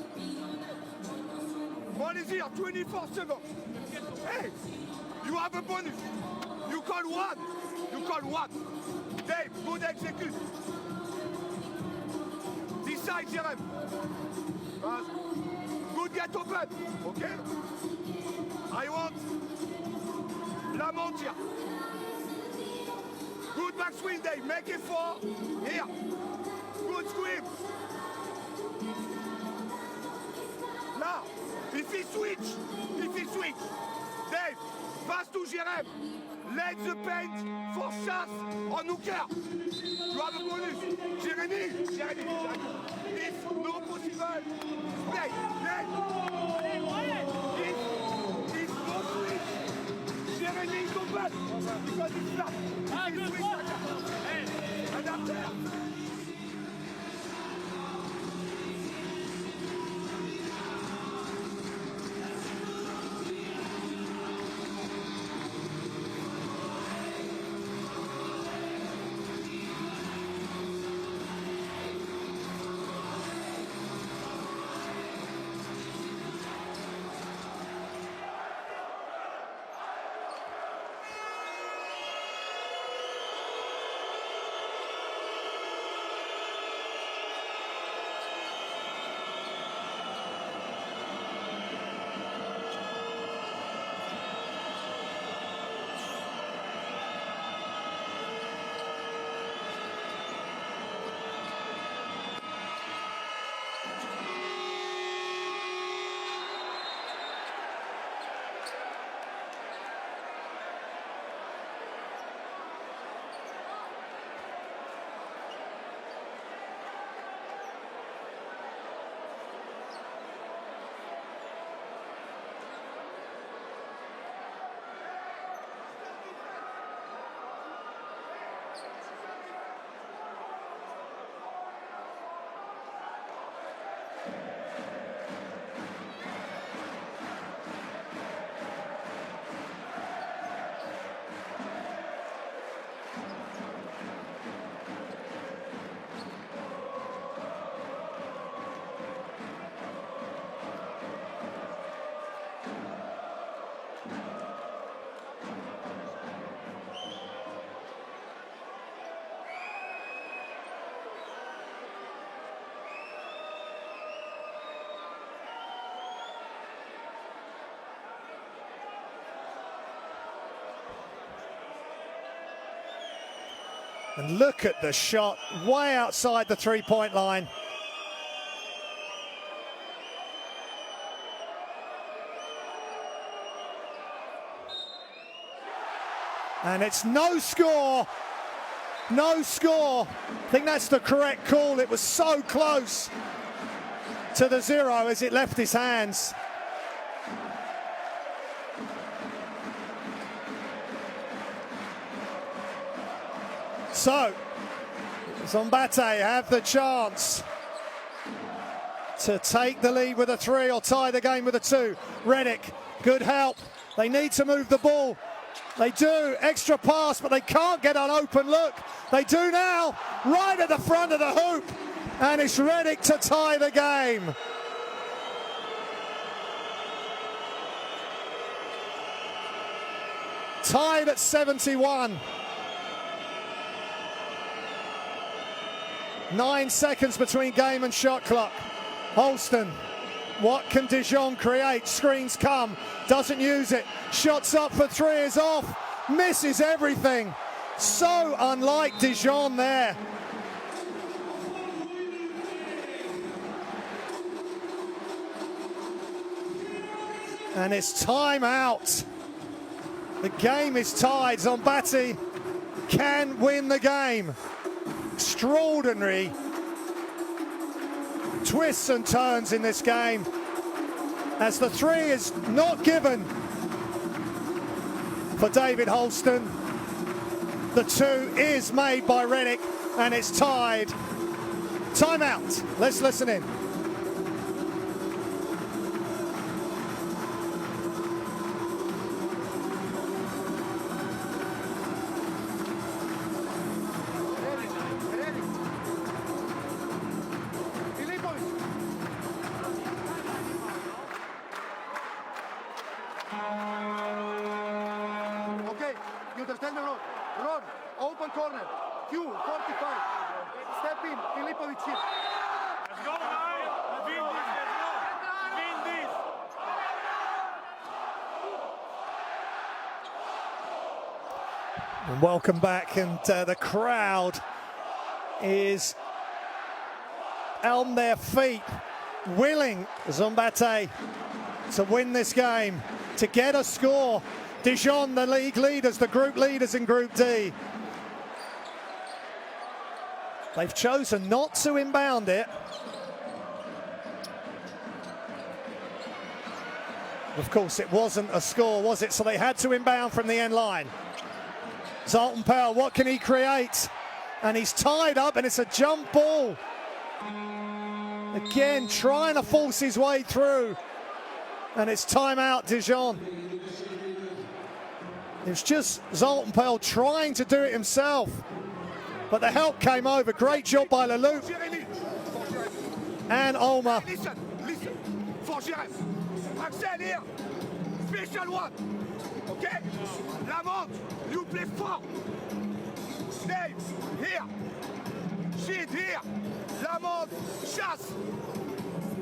Ball is here, 24 seconds. Hey, you have a bonus. You call one. You call one. Dave, good execute. This side, Jerem. Good get open. Okay? I want Lamont here. Good back swing, Dave. Make it four. Here. Good swim. Now, if he switch, Dave, pass to Jerem. Let the paint for Chasse on Hooker. You have a bonus. Jeremy. If no possible, play. Dave. If no switch, Jeremy is open. Because it's flat. If he switch, and after. And look at the shot, way outside the three-point line. And it's no score. No score. I think that's the correct call. It was so close to the zero as it left his hands. So, Szombathely have the chance to take the lead with a three or tie the game with a two. Reddick, good help. They need to move the ball. They do, extra pass, but they can't get an open look. They do now, right at the front of the hoop. And it's Reddick to tie the game. tied at 71. 9 seconds between game and shot clock. Holston, what can Dijon create? Screens come, doesn't use it. Shots up for three is off, misses everything. So unlike Dijon there. And it's time out. The game is tied. Szombathely can win the game. Extraordinary twists and turns in this game, as the three is not given for David Holston. The two is made by Rennick, and it's tied. Time out. Let's listen in. Okay, you understand the road. Run, open corner. Q, 45. Step in, Filipovic here. Let's go now. Win this. Win this. And welcome back, and the crowd is on their feet, willing Szombathely to win this game, to get a score. Dijon, the league leaders, the group leaders in Group D. They've chosen not to inbound it. Of course, it wasn't a score, was it? So they had to inbound from the end line. Zoltan Perl, what can he create? And he's tied up, and it's a jump ball. Again, trying to force his way through. And it's timeout, Dijon. It's just Zoltan Perl trying to do it himself. But the help came over. Great job by Leloup and Olma. Listen, for Jerem. Axel here, special one. Okay? Lamont, you play 4. Dave, here. Shid, here. Lamont, chasse.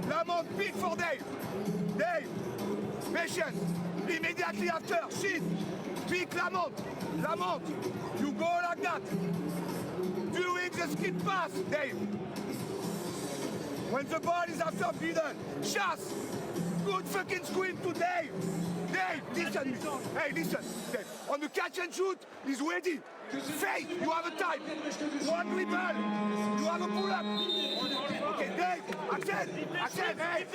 Lamont, pick for Dave. Dave, patience. Immediately after, Shid, pick Lamont. Lamont, you go like that. Doing the skip pass, Dave. When the ball is after Biden, chasse. Good fucking screen to Dave. Dave, listen. Hey, listen. Dave, on the catch and shoot, he's ready. Fake, you have a time. One dribble, you have a pull-up. Okay, Dave, Axel, hey.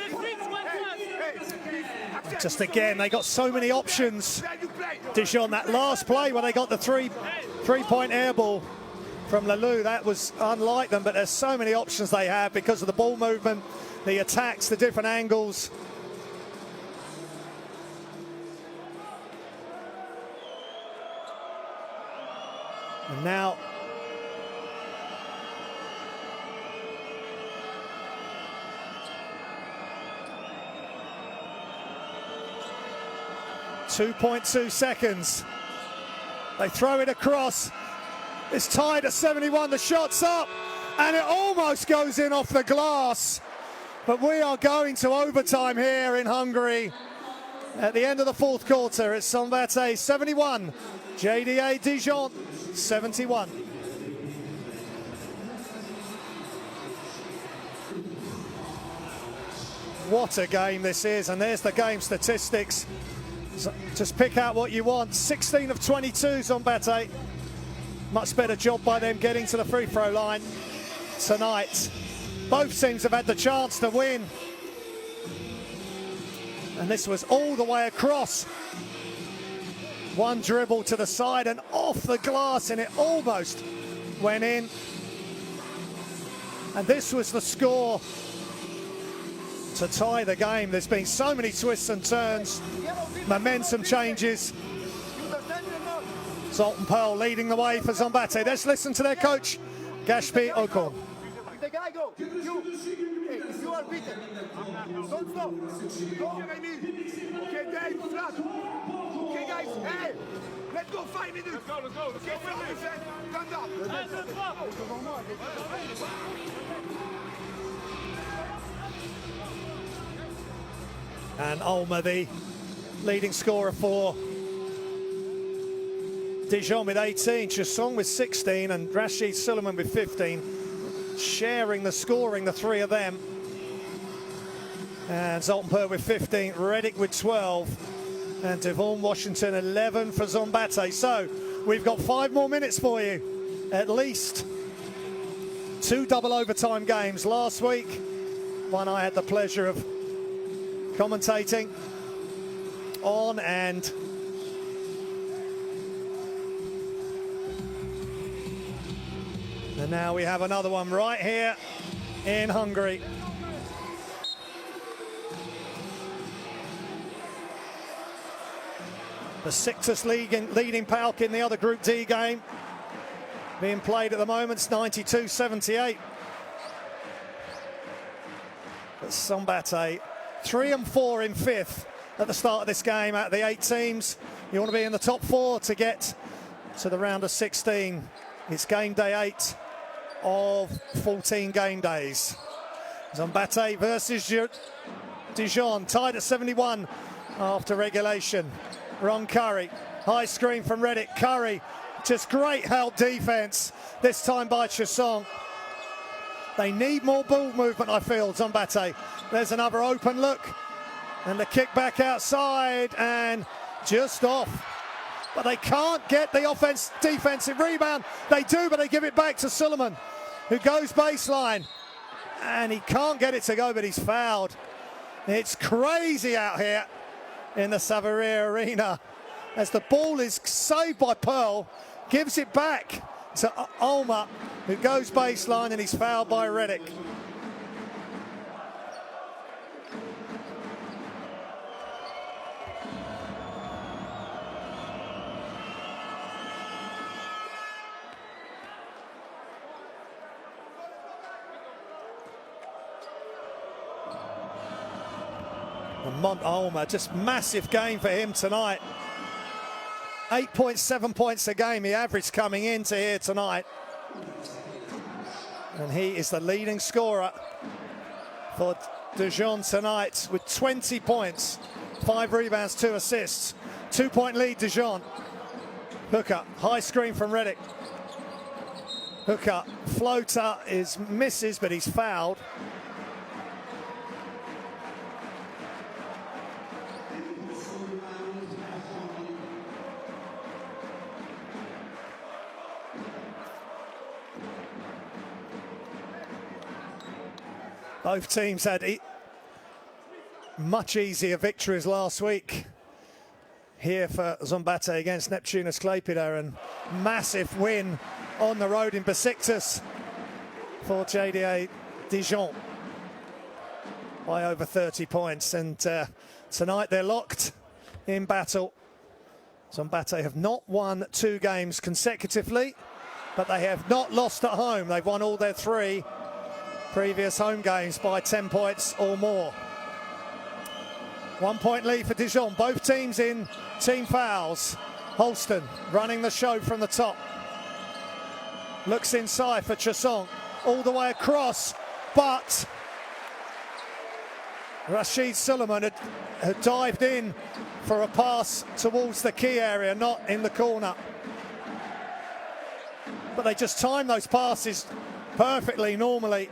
Axel. Just again, they got so many options. Dijon, that last play where they got the three-point air ball from Leloup, that was unlike them, but there's so many options they have because of the ball movement, the attacks, the different angles. And now .2 seconds. They throw it across. It's tied at 71. The shot's up, and it almost goes in off the glass. But we are going to overtime here in Hungary. At the end of the fourth quarter, it's Szombathely 71, JDA Dijon 71. What a game this is, and there's the game statistics. So just pick out what you want. 16 of 22, Szombathely. Much better job by them getting to the free throw line tonight. Both teams have had the chance to win. And this was all the way across. One dribble to the side and off the glass, and it almost went in. And this was the score to tie the game. There's been so many twists and turns, momentum changes. Zoltan Perl leading the way for Szombathely. Let's listen to their coach, Gashpi Okon. The guy go. You. Hey, you are beaten. Don't stop. Go. Jeremy. Okay, Dave, flat. Okay, guys, hey, let's go 5 minutes. Let's go. Okay, first defense, stand up. And Ulmer, the leading scorer for Dijon with 18, Chasson with 16, and Rashid Suleiman with 15. Sharing the scoring, the three of them. And Zoltan Perl with 15, Reddick with 12, and Devon Washington 11 for Szombathely. So we've got 5 more minutes for you, at least. 2 double overtime games last week. One I had the pleasure of commentating on, and now we have another one right here in Hungary. The Besiktas leading PAOK in the other Group D game. Being played at the moment, it's 92-78. But Szombathely 3 and 4 in 5th at the start of this game out of the 8 teams. You want to be in the top 4 to get to the round of 16. It's game day 8 of 14 game days. Szombathely versus Dijon, tied at 71 after regulation. Ron Curry, high screen from Reddick. Curry, just great help defense, this time by Chasson. They need more ball movement, I feel, Szombathely. There's another open look, and the kick back outside, and just off. But they can't get the defensive rebound. They do, but they give it back to Suleiman, who goes baseline, and he can't get it to go, but he's fouled. It's crazy out here in the Savary Arena as the ball is saved by Perl, gives it back to Ulmer, who goes baseline, and he's fouled by Reddick. Mont Ulmer, just massive game for him tonight. 8.7 points a game he averaged coming into here tonight. And he is the leading scorer for Dijon tonight with 20 points, 5 rebounds, 2 assists. 2-point lead, Dijon. Hooker, high screen from Reddick. Hooker, floater misses, but he's fouled. Both teams had much easier victories last week here for Szombathely against Neptunus Klaipėda, and massive win on the road in Besiktas for JDA Dijon by over 30 points. And tonight they're locked in battle. Szombathely have not won 2 games consecutively, but they have not lost at home. They've won all their 3 previous home games by 10 points or more. 1-point lead for Dijon. Both teams in team fouls. Holston running the show from the top. Looks inside for Chasson. All the way across, but Rashid Suleiman had dived in for a pass towards the key area, not in the corner. But they just time those passes perfectly normally.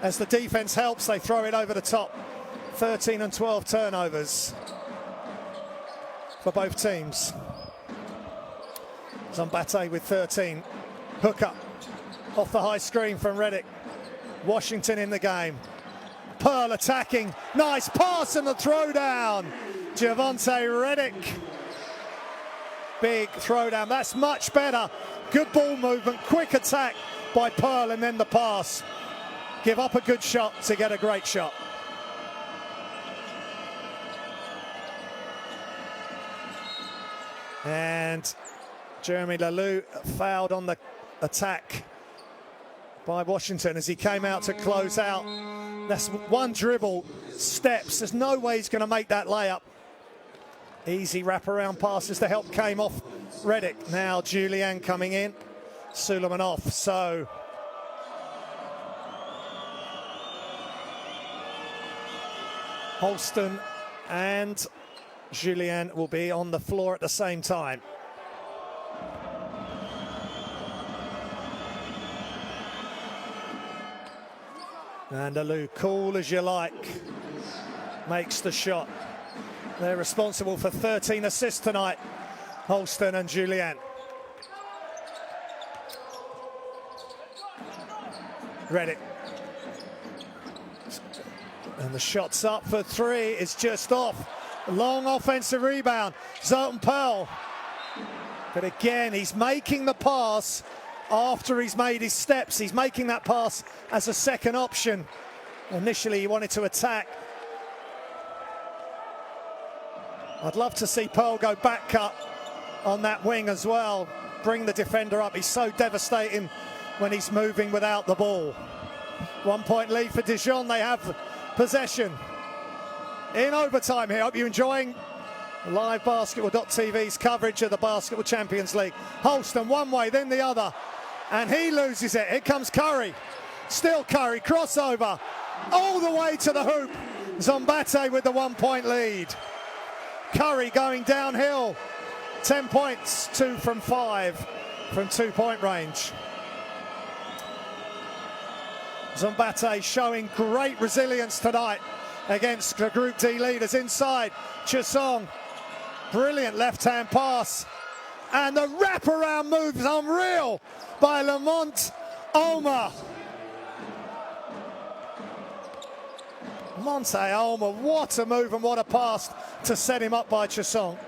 As the defense helps, they throw it over the top. 13 and 12 turnovers for both teams. Szombathely with 13. Hooker off the high screen from Reddick. Washington in the game. Perl attacking. Nice pass and the throwdown. Javonte Reddick. Big throwdown. That's much better. Good ball movement. Quick attack by Perl, and then the pass. Give up a good shot to get a great shot. And Jeremy Lalou fouled on the attack by Washington as he came out to close out That's one dribble, steps. There's no way he's going to make that layup. Easy wraparound passes. The help came off Reddick. Now Julien coming in. Suleiman off. So Holston and Julien will be on the floor at the same time. And Alou, cool as you like, makes the shot. They're responsible for 13 assists tonight, Holston and Julien. Reddick. And the shot's up for three. It's just off. Long offensive rebound. Zoltan Perl. But again, he's making the pass after he's made his steps. He's making that pass as a second option. Initially, he wanted to attack. I'd love to see Perl go back cut on that wing as well. Bring the defender up. He's so devastating when he's moving without the ball. 1 point lead for Dijon. They have possession in overtime here. Hope you're enjoying live basketball.tv's coverage of the Basketball Champions League. Holston one way, then the other, and he loses it. Here comes Curry. Still Curry, crossover, all the way to the hoop. Szombathely with the 1 point lead. Curry going downhill. 10 points, 2 from 5 from 2 point range. Szombathely showing great resilience tonight against the Group D leaders. Inside, Chusong. Brilliant left-hand pass. And the wraparound move is unreal by Lamont Omer. Monte Omer, what a move and what a pass to set him up by Chusong.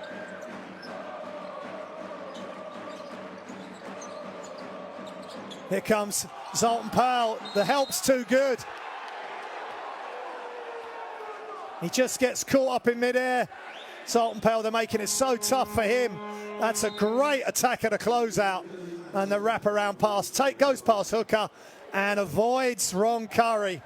Here comes Zoltan Perl. The help's too good. He just gets caught up in midair. Zoltan Perl, they're making it so tough for him. That's a great attack at a closeout. And the wraparound pass goes past Hooker and avoids Ron Curry.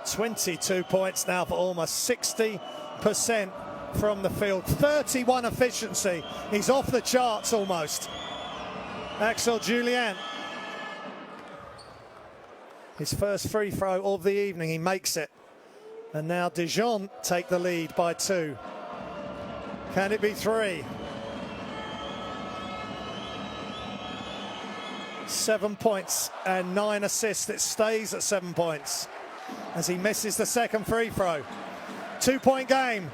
"22 points now for almost 60% from the field. 31 efficiency. He's off the charts almost. Axel Julien. His first free throw of the evening. He makes it. And now Dijon take the lead by 2. Can it be 3? 7 points and 9 assists. It stays at 7 points as he misses the second free throw. 2 point game.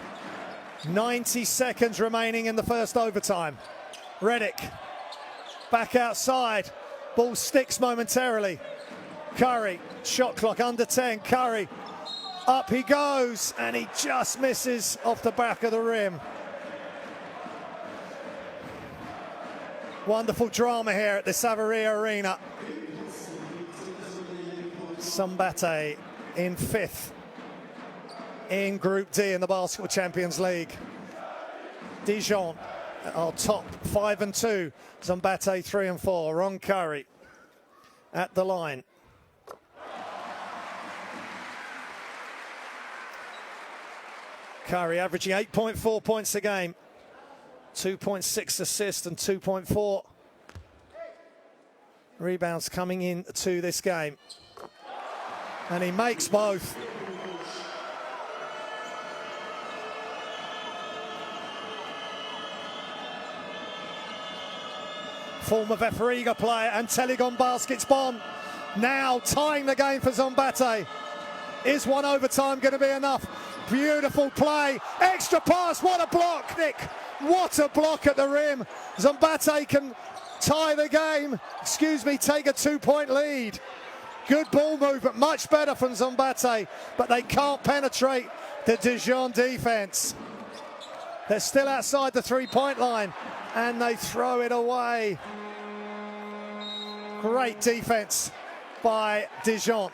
90 seconds remaining in the first overtime. Reddick back outside. Ball sticks momentarily. Curry, shot clock under 10. Curry, up he goes, and he just misses off the back of the rim. Wonderful drama here at the Savaria Arena. Szombathely in 5th in Group D in the Basketball Champions League. Dijon are top 5 and 2. Szombathely 3 and 4. Ron Curry at the line. Curry averaging 8.4 points a game, 2.6 assists and 2.4 rebounds coming into this game. And he makes both. Former Veferiga player and Telegon baskets Bon. Now tying the game for Szombathely. Is one overtime going to be enough? Beautiful play, extra pass, what a block, Nick. What a block at the rim. Szombathely can tie the game, take a 2 point lead. Good ball movement, much better from Szombathely, but they can't penetrate the Dijon defense. They're still outside the 3 point line and they throw it away. Great defense by Dijon.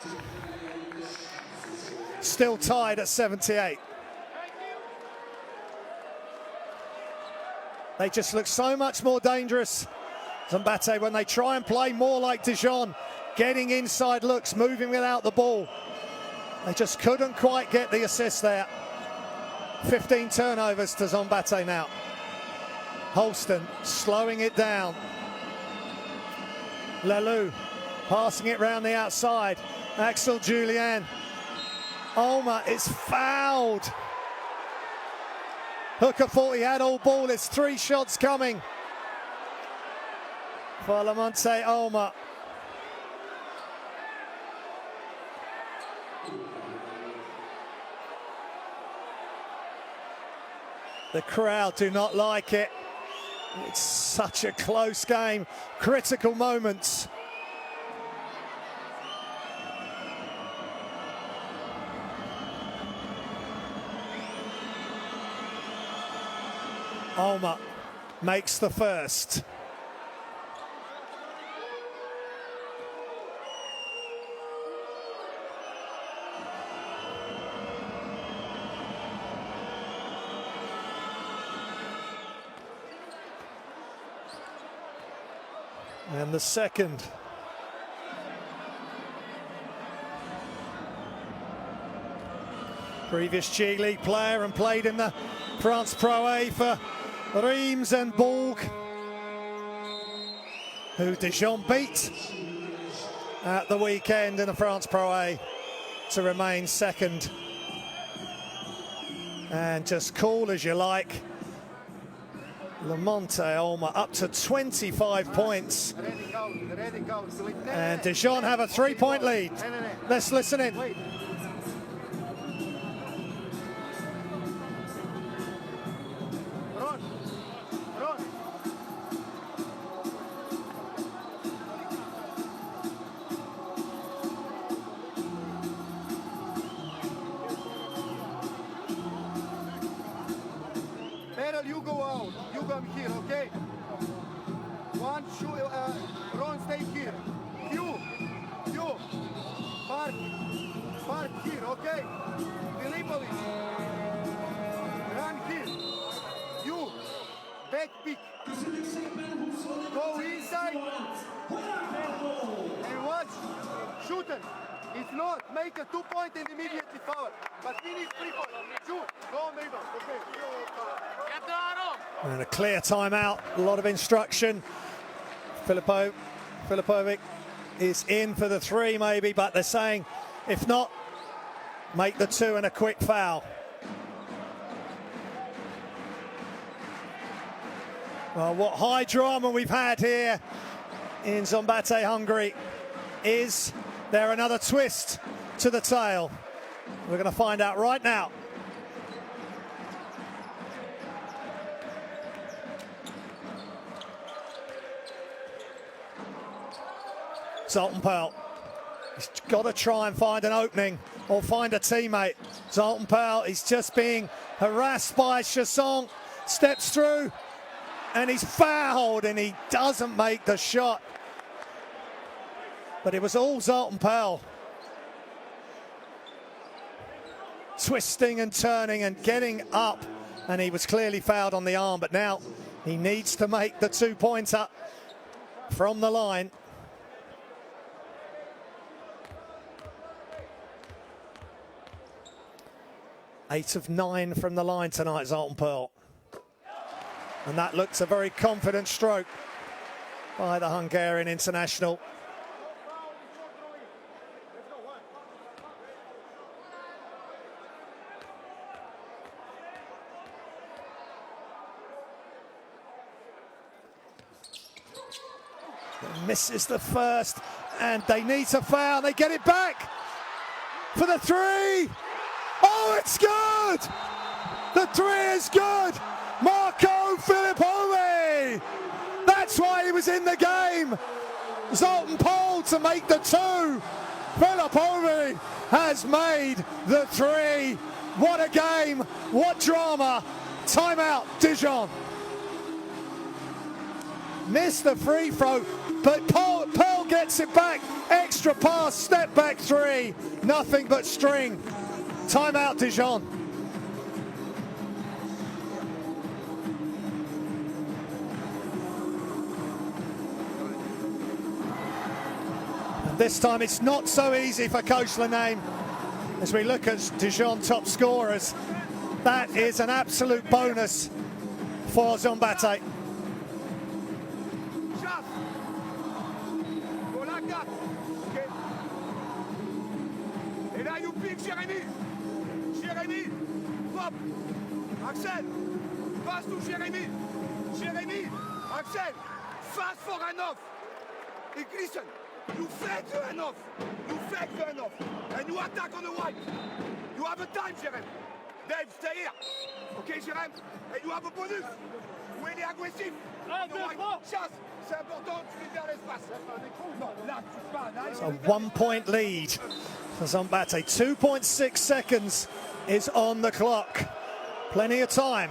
Still tied at 78. They just look so much more dangerous Szombathely, when they try and play more like Dijon, getting inside looks, moving without the ball, they just couldn't quite get the assist there. 15 turnovers to Szombathely now. Holston slowing it down. Lelou passing it round the outside. Axel Julien. Ulmer is fouled. Hooker thought he had all ball. There's 3 shots coming for Lamonte Ulmer. The crowd do not like it. It's such a close game. Critical moments. Ulmer makes the first. And the second. Previous G League player and played in the France Pro A for Reims and Bourg, who Dijon beat at the weekend in the France Pro A to remain second. And just cool as you like. Lamonte Ulmer up to 25 points. And Dijon have a 3-point lead. Let's listen in. Perl, you go out. You come here, okay? One, shoot, Ron, stay here. You, park here, okay? Filipovic, run here. You, back pick. Go inside and watch. Shoot it. If not, make a 2-point and immediately foul. But we need 3 points. Shoot. Go middle. Okay. And a clear timeout. A lot of instruction. Filipovic is in for the 3 maybe, but they're saying if not, make the 2 and a quick foul. Well, what high drama we've had here in Szombathely, Hungary. Is there another twist to the tale? We're going to find out right now. Zoltan Perl. He's got to try and find an opening or find a teammate. Zoltan Perl, he's just being harassed by Chasson. Steps through and he's fouled and he doesn't make the shot. But it was all Zoltan Perl. Twisting and turning and getting up, and he was clearly fouled on the arm, but now he needs to make the 2-pointer from the line. Eight of 9 from the line tonight, Zoltan Perl. And that looks a very confident stroke by the Hungarian international. Misses the first, and they need to foul. They get it back for the 3. Oh, it's good! The 3 is good! Marco Filipovic! That's why he was in the game. Zoltan Perl to make the 2. Filipovic has made the 3. What a game! What drama! Timeout, Dijon. Missed the free throw, but Perl gets it back. Extra pass, step back 3. Nothing but string. Timeout, Dijon. This time it's not so easy for Coach Lenane. As we look at Dijon top scorers, that is an absolute bonus for Szombathely. Chasse. Voilà 4. Ok. Et là, you pick Jérémy. Jérémy. Hop. Axel. Passe to Jérémy. Jérémy. Axel. Fast for an off. And listen. You fake the an off. You fake the an off. And you attack on the right. You have a time, Jérémy. Dave, stay here. Ok, Jérémy. And you have a bonus. Où il est agressif. Chasse. C'est important, tu libères l'espace. Non, là, tu pas. Là, A 1 point lead for Szombathely. 2.6 seconds is on the clock. Plenty of time.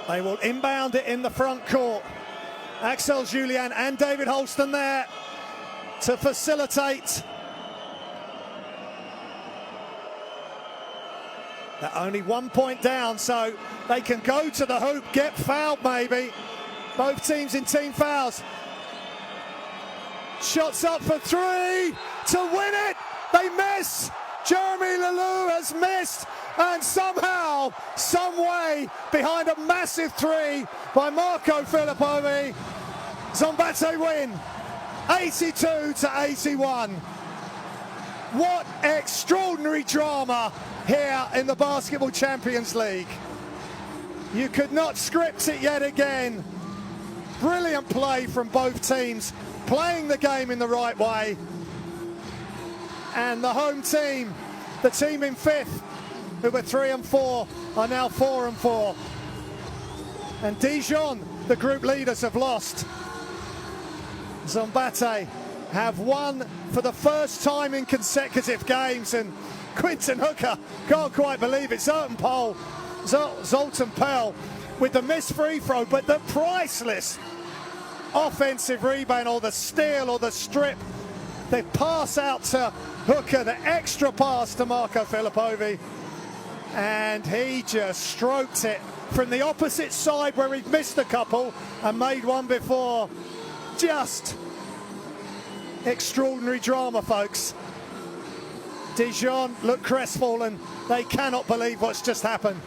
They will inbound it in the front court. Axel Julien and David Holston there to facilitate. They're only 1 point down, so they can go to the hoop, get fouled maybe. Both teams in team fouls. Shots up for three to win it. They miss. Jeremy Leloup has missed, and somehow, some way, behind a massive three by Marco Filippovi, Szombathely win 82 to 81. What extraordinary drama here in the Basketball Champions League. You could not script it yet again. Brilliant play from both teams, playing the game in the right way. And the home team, the team in fifth, who were 3 and 4, are now 4 and 4. And Dijon, the group leaders, have lost. Szombathely have won for the first time in consecutive games, and Quinton Hooker can't quite believe it. Zoltan Perl with the missed free throw, but the priceless offensive rebound, or the steal, or the strip. They pass out to Hooker, the extra pass to Marco Filippovi, and he just stroked it from the opposite side where he'd missed a couple and made one before. Just extraordinary drama, folks. Dijon look crestfallen. They cannot believe what's just happened.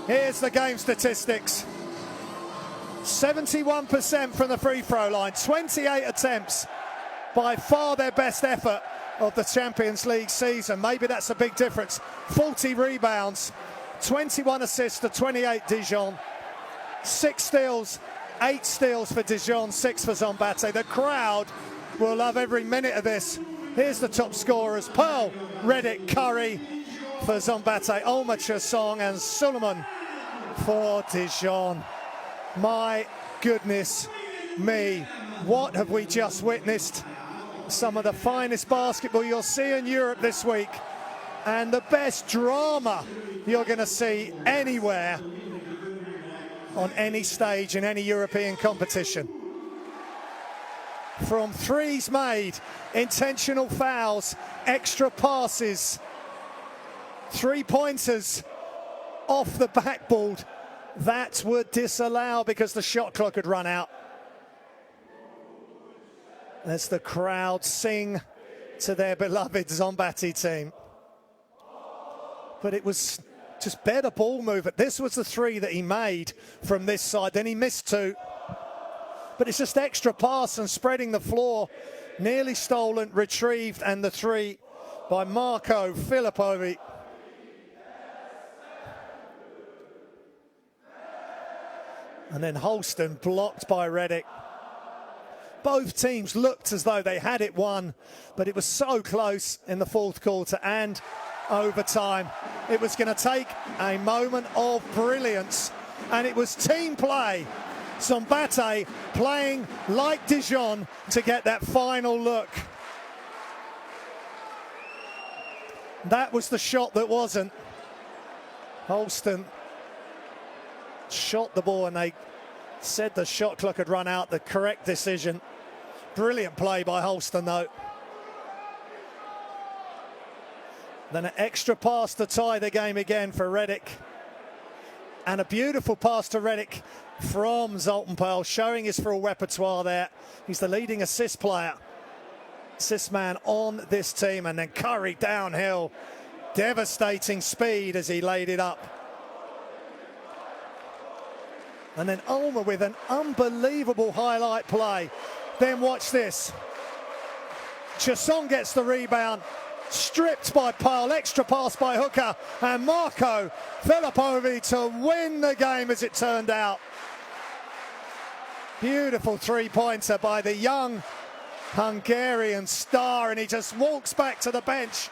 Here's the game statistics. 71% from the free throw line, 28 attempts, by far their best effort of the Champions League season. Maybe that's a big difference. 40 rebounds, 21 assists to 28 Dijon, 6 steals, 8 steals for Dijon, 6 for Szombathely. The crowd will love every minute of this. Here's the top scorers: Pearl, Reddick, Curry for Szombathely, Olmacher, Song, and Suleiman for Dijon. My goodness me, what have we just witnessed? Some of the finest basketball you'll see in Europe this week, and the best drama you're going to see anywhere on any stage in any European competition. From threes made, intentional fouls, extra passes, three-pointers off the backboard, that would disallow because the shot clock had run out. As the crowd sing to their beloved Szombathely team. But it was just better ball movement. This was the three that he made from this side. Then he missed 2. But it's just extra pass and spreading the floor. Nearly stolen, retrieved, and the 3 by Marco Filippovi. And then Holston blocked by Reddick. Both teams looked as though they had it won, but it was so close in the fourth quarter and overtime. It was going to take a moment of brilliance, and it was team play. Szombathely playing like Dijon to get that final look. That was the shot that wasn't. Holston shot the ball and they said the shot clock had run out. The correct decision. Brilliant play by Holston though. Then an extra pass to tie the game again for Reddick. And a beautiful pass to Reddick from Zoltan Pearl, showing his full repertoire there. He's the leading assist player assist man on this team, and then Curry downhill. Devastating speed as he laid it up. And then Ulmer with an unbelievable highlight play. Then watch this. Chasson gets the rebound, stripped by Perl, extra pass by Hooker, and Marco Filipovic to win the game as it turned out. Beautiful three-pointer by the young Hungarian star, and he just walks back to the bench.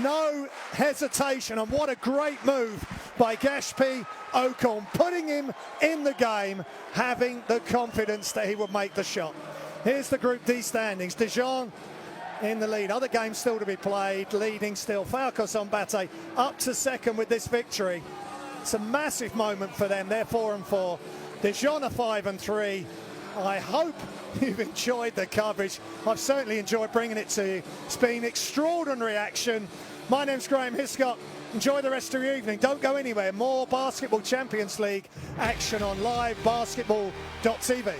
No hesitation, and what a great move by Gashpi Okon, putting him in the game, having the confidence that he would make the shot. Here's the Group D standings. Dijon in the lead. Other games still to be played, leading still. Falco Szombathely up to second with this victory. It's a massive moment for them. They're 4-4. Dijon are 5-3. I hope you've enjoyed the coverage. I've certainly enjoyed bringing it to you. It's been extraordinary action. My name's Graham Hiscott. Enjoy the rest of your evening. Don't go anywhere. More Basketball Champions League action on livebasketball.tv.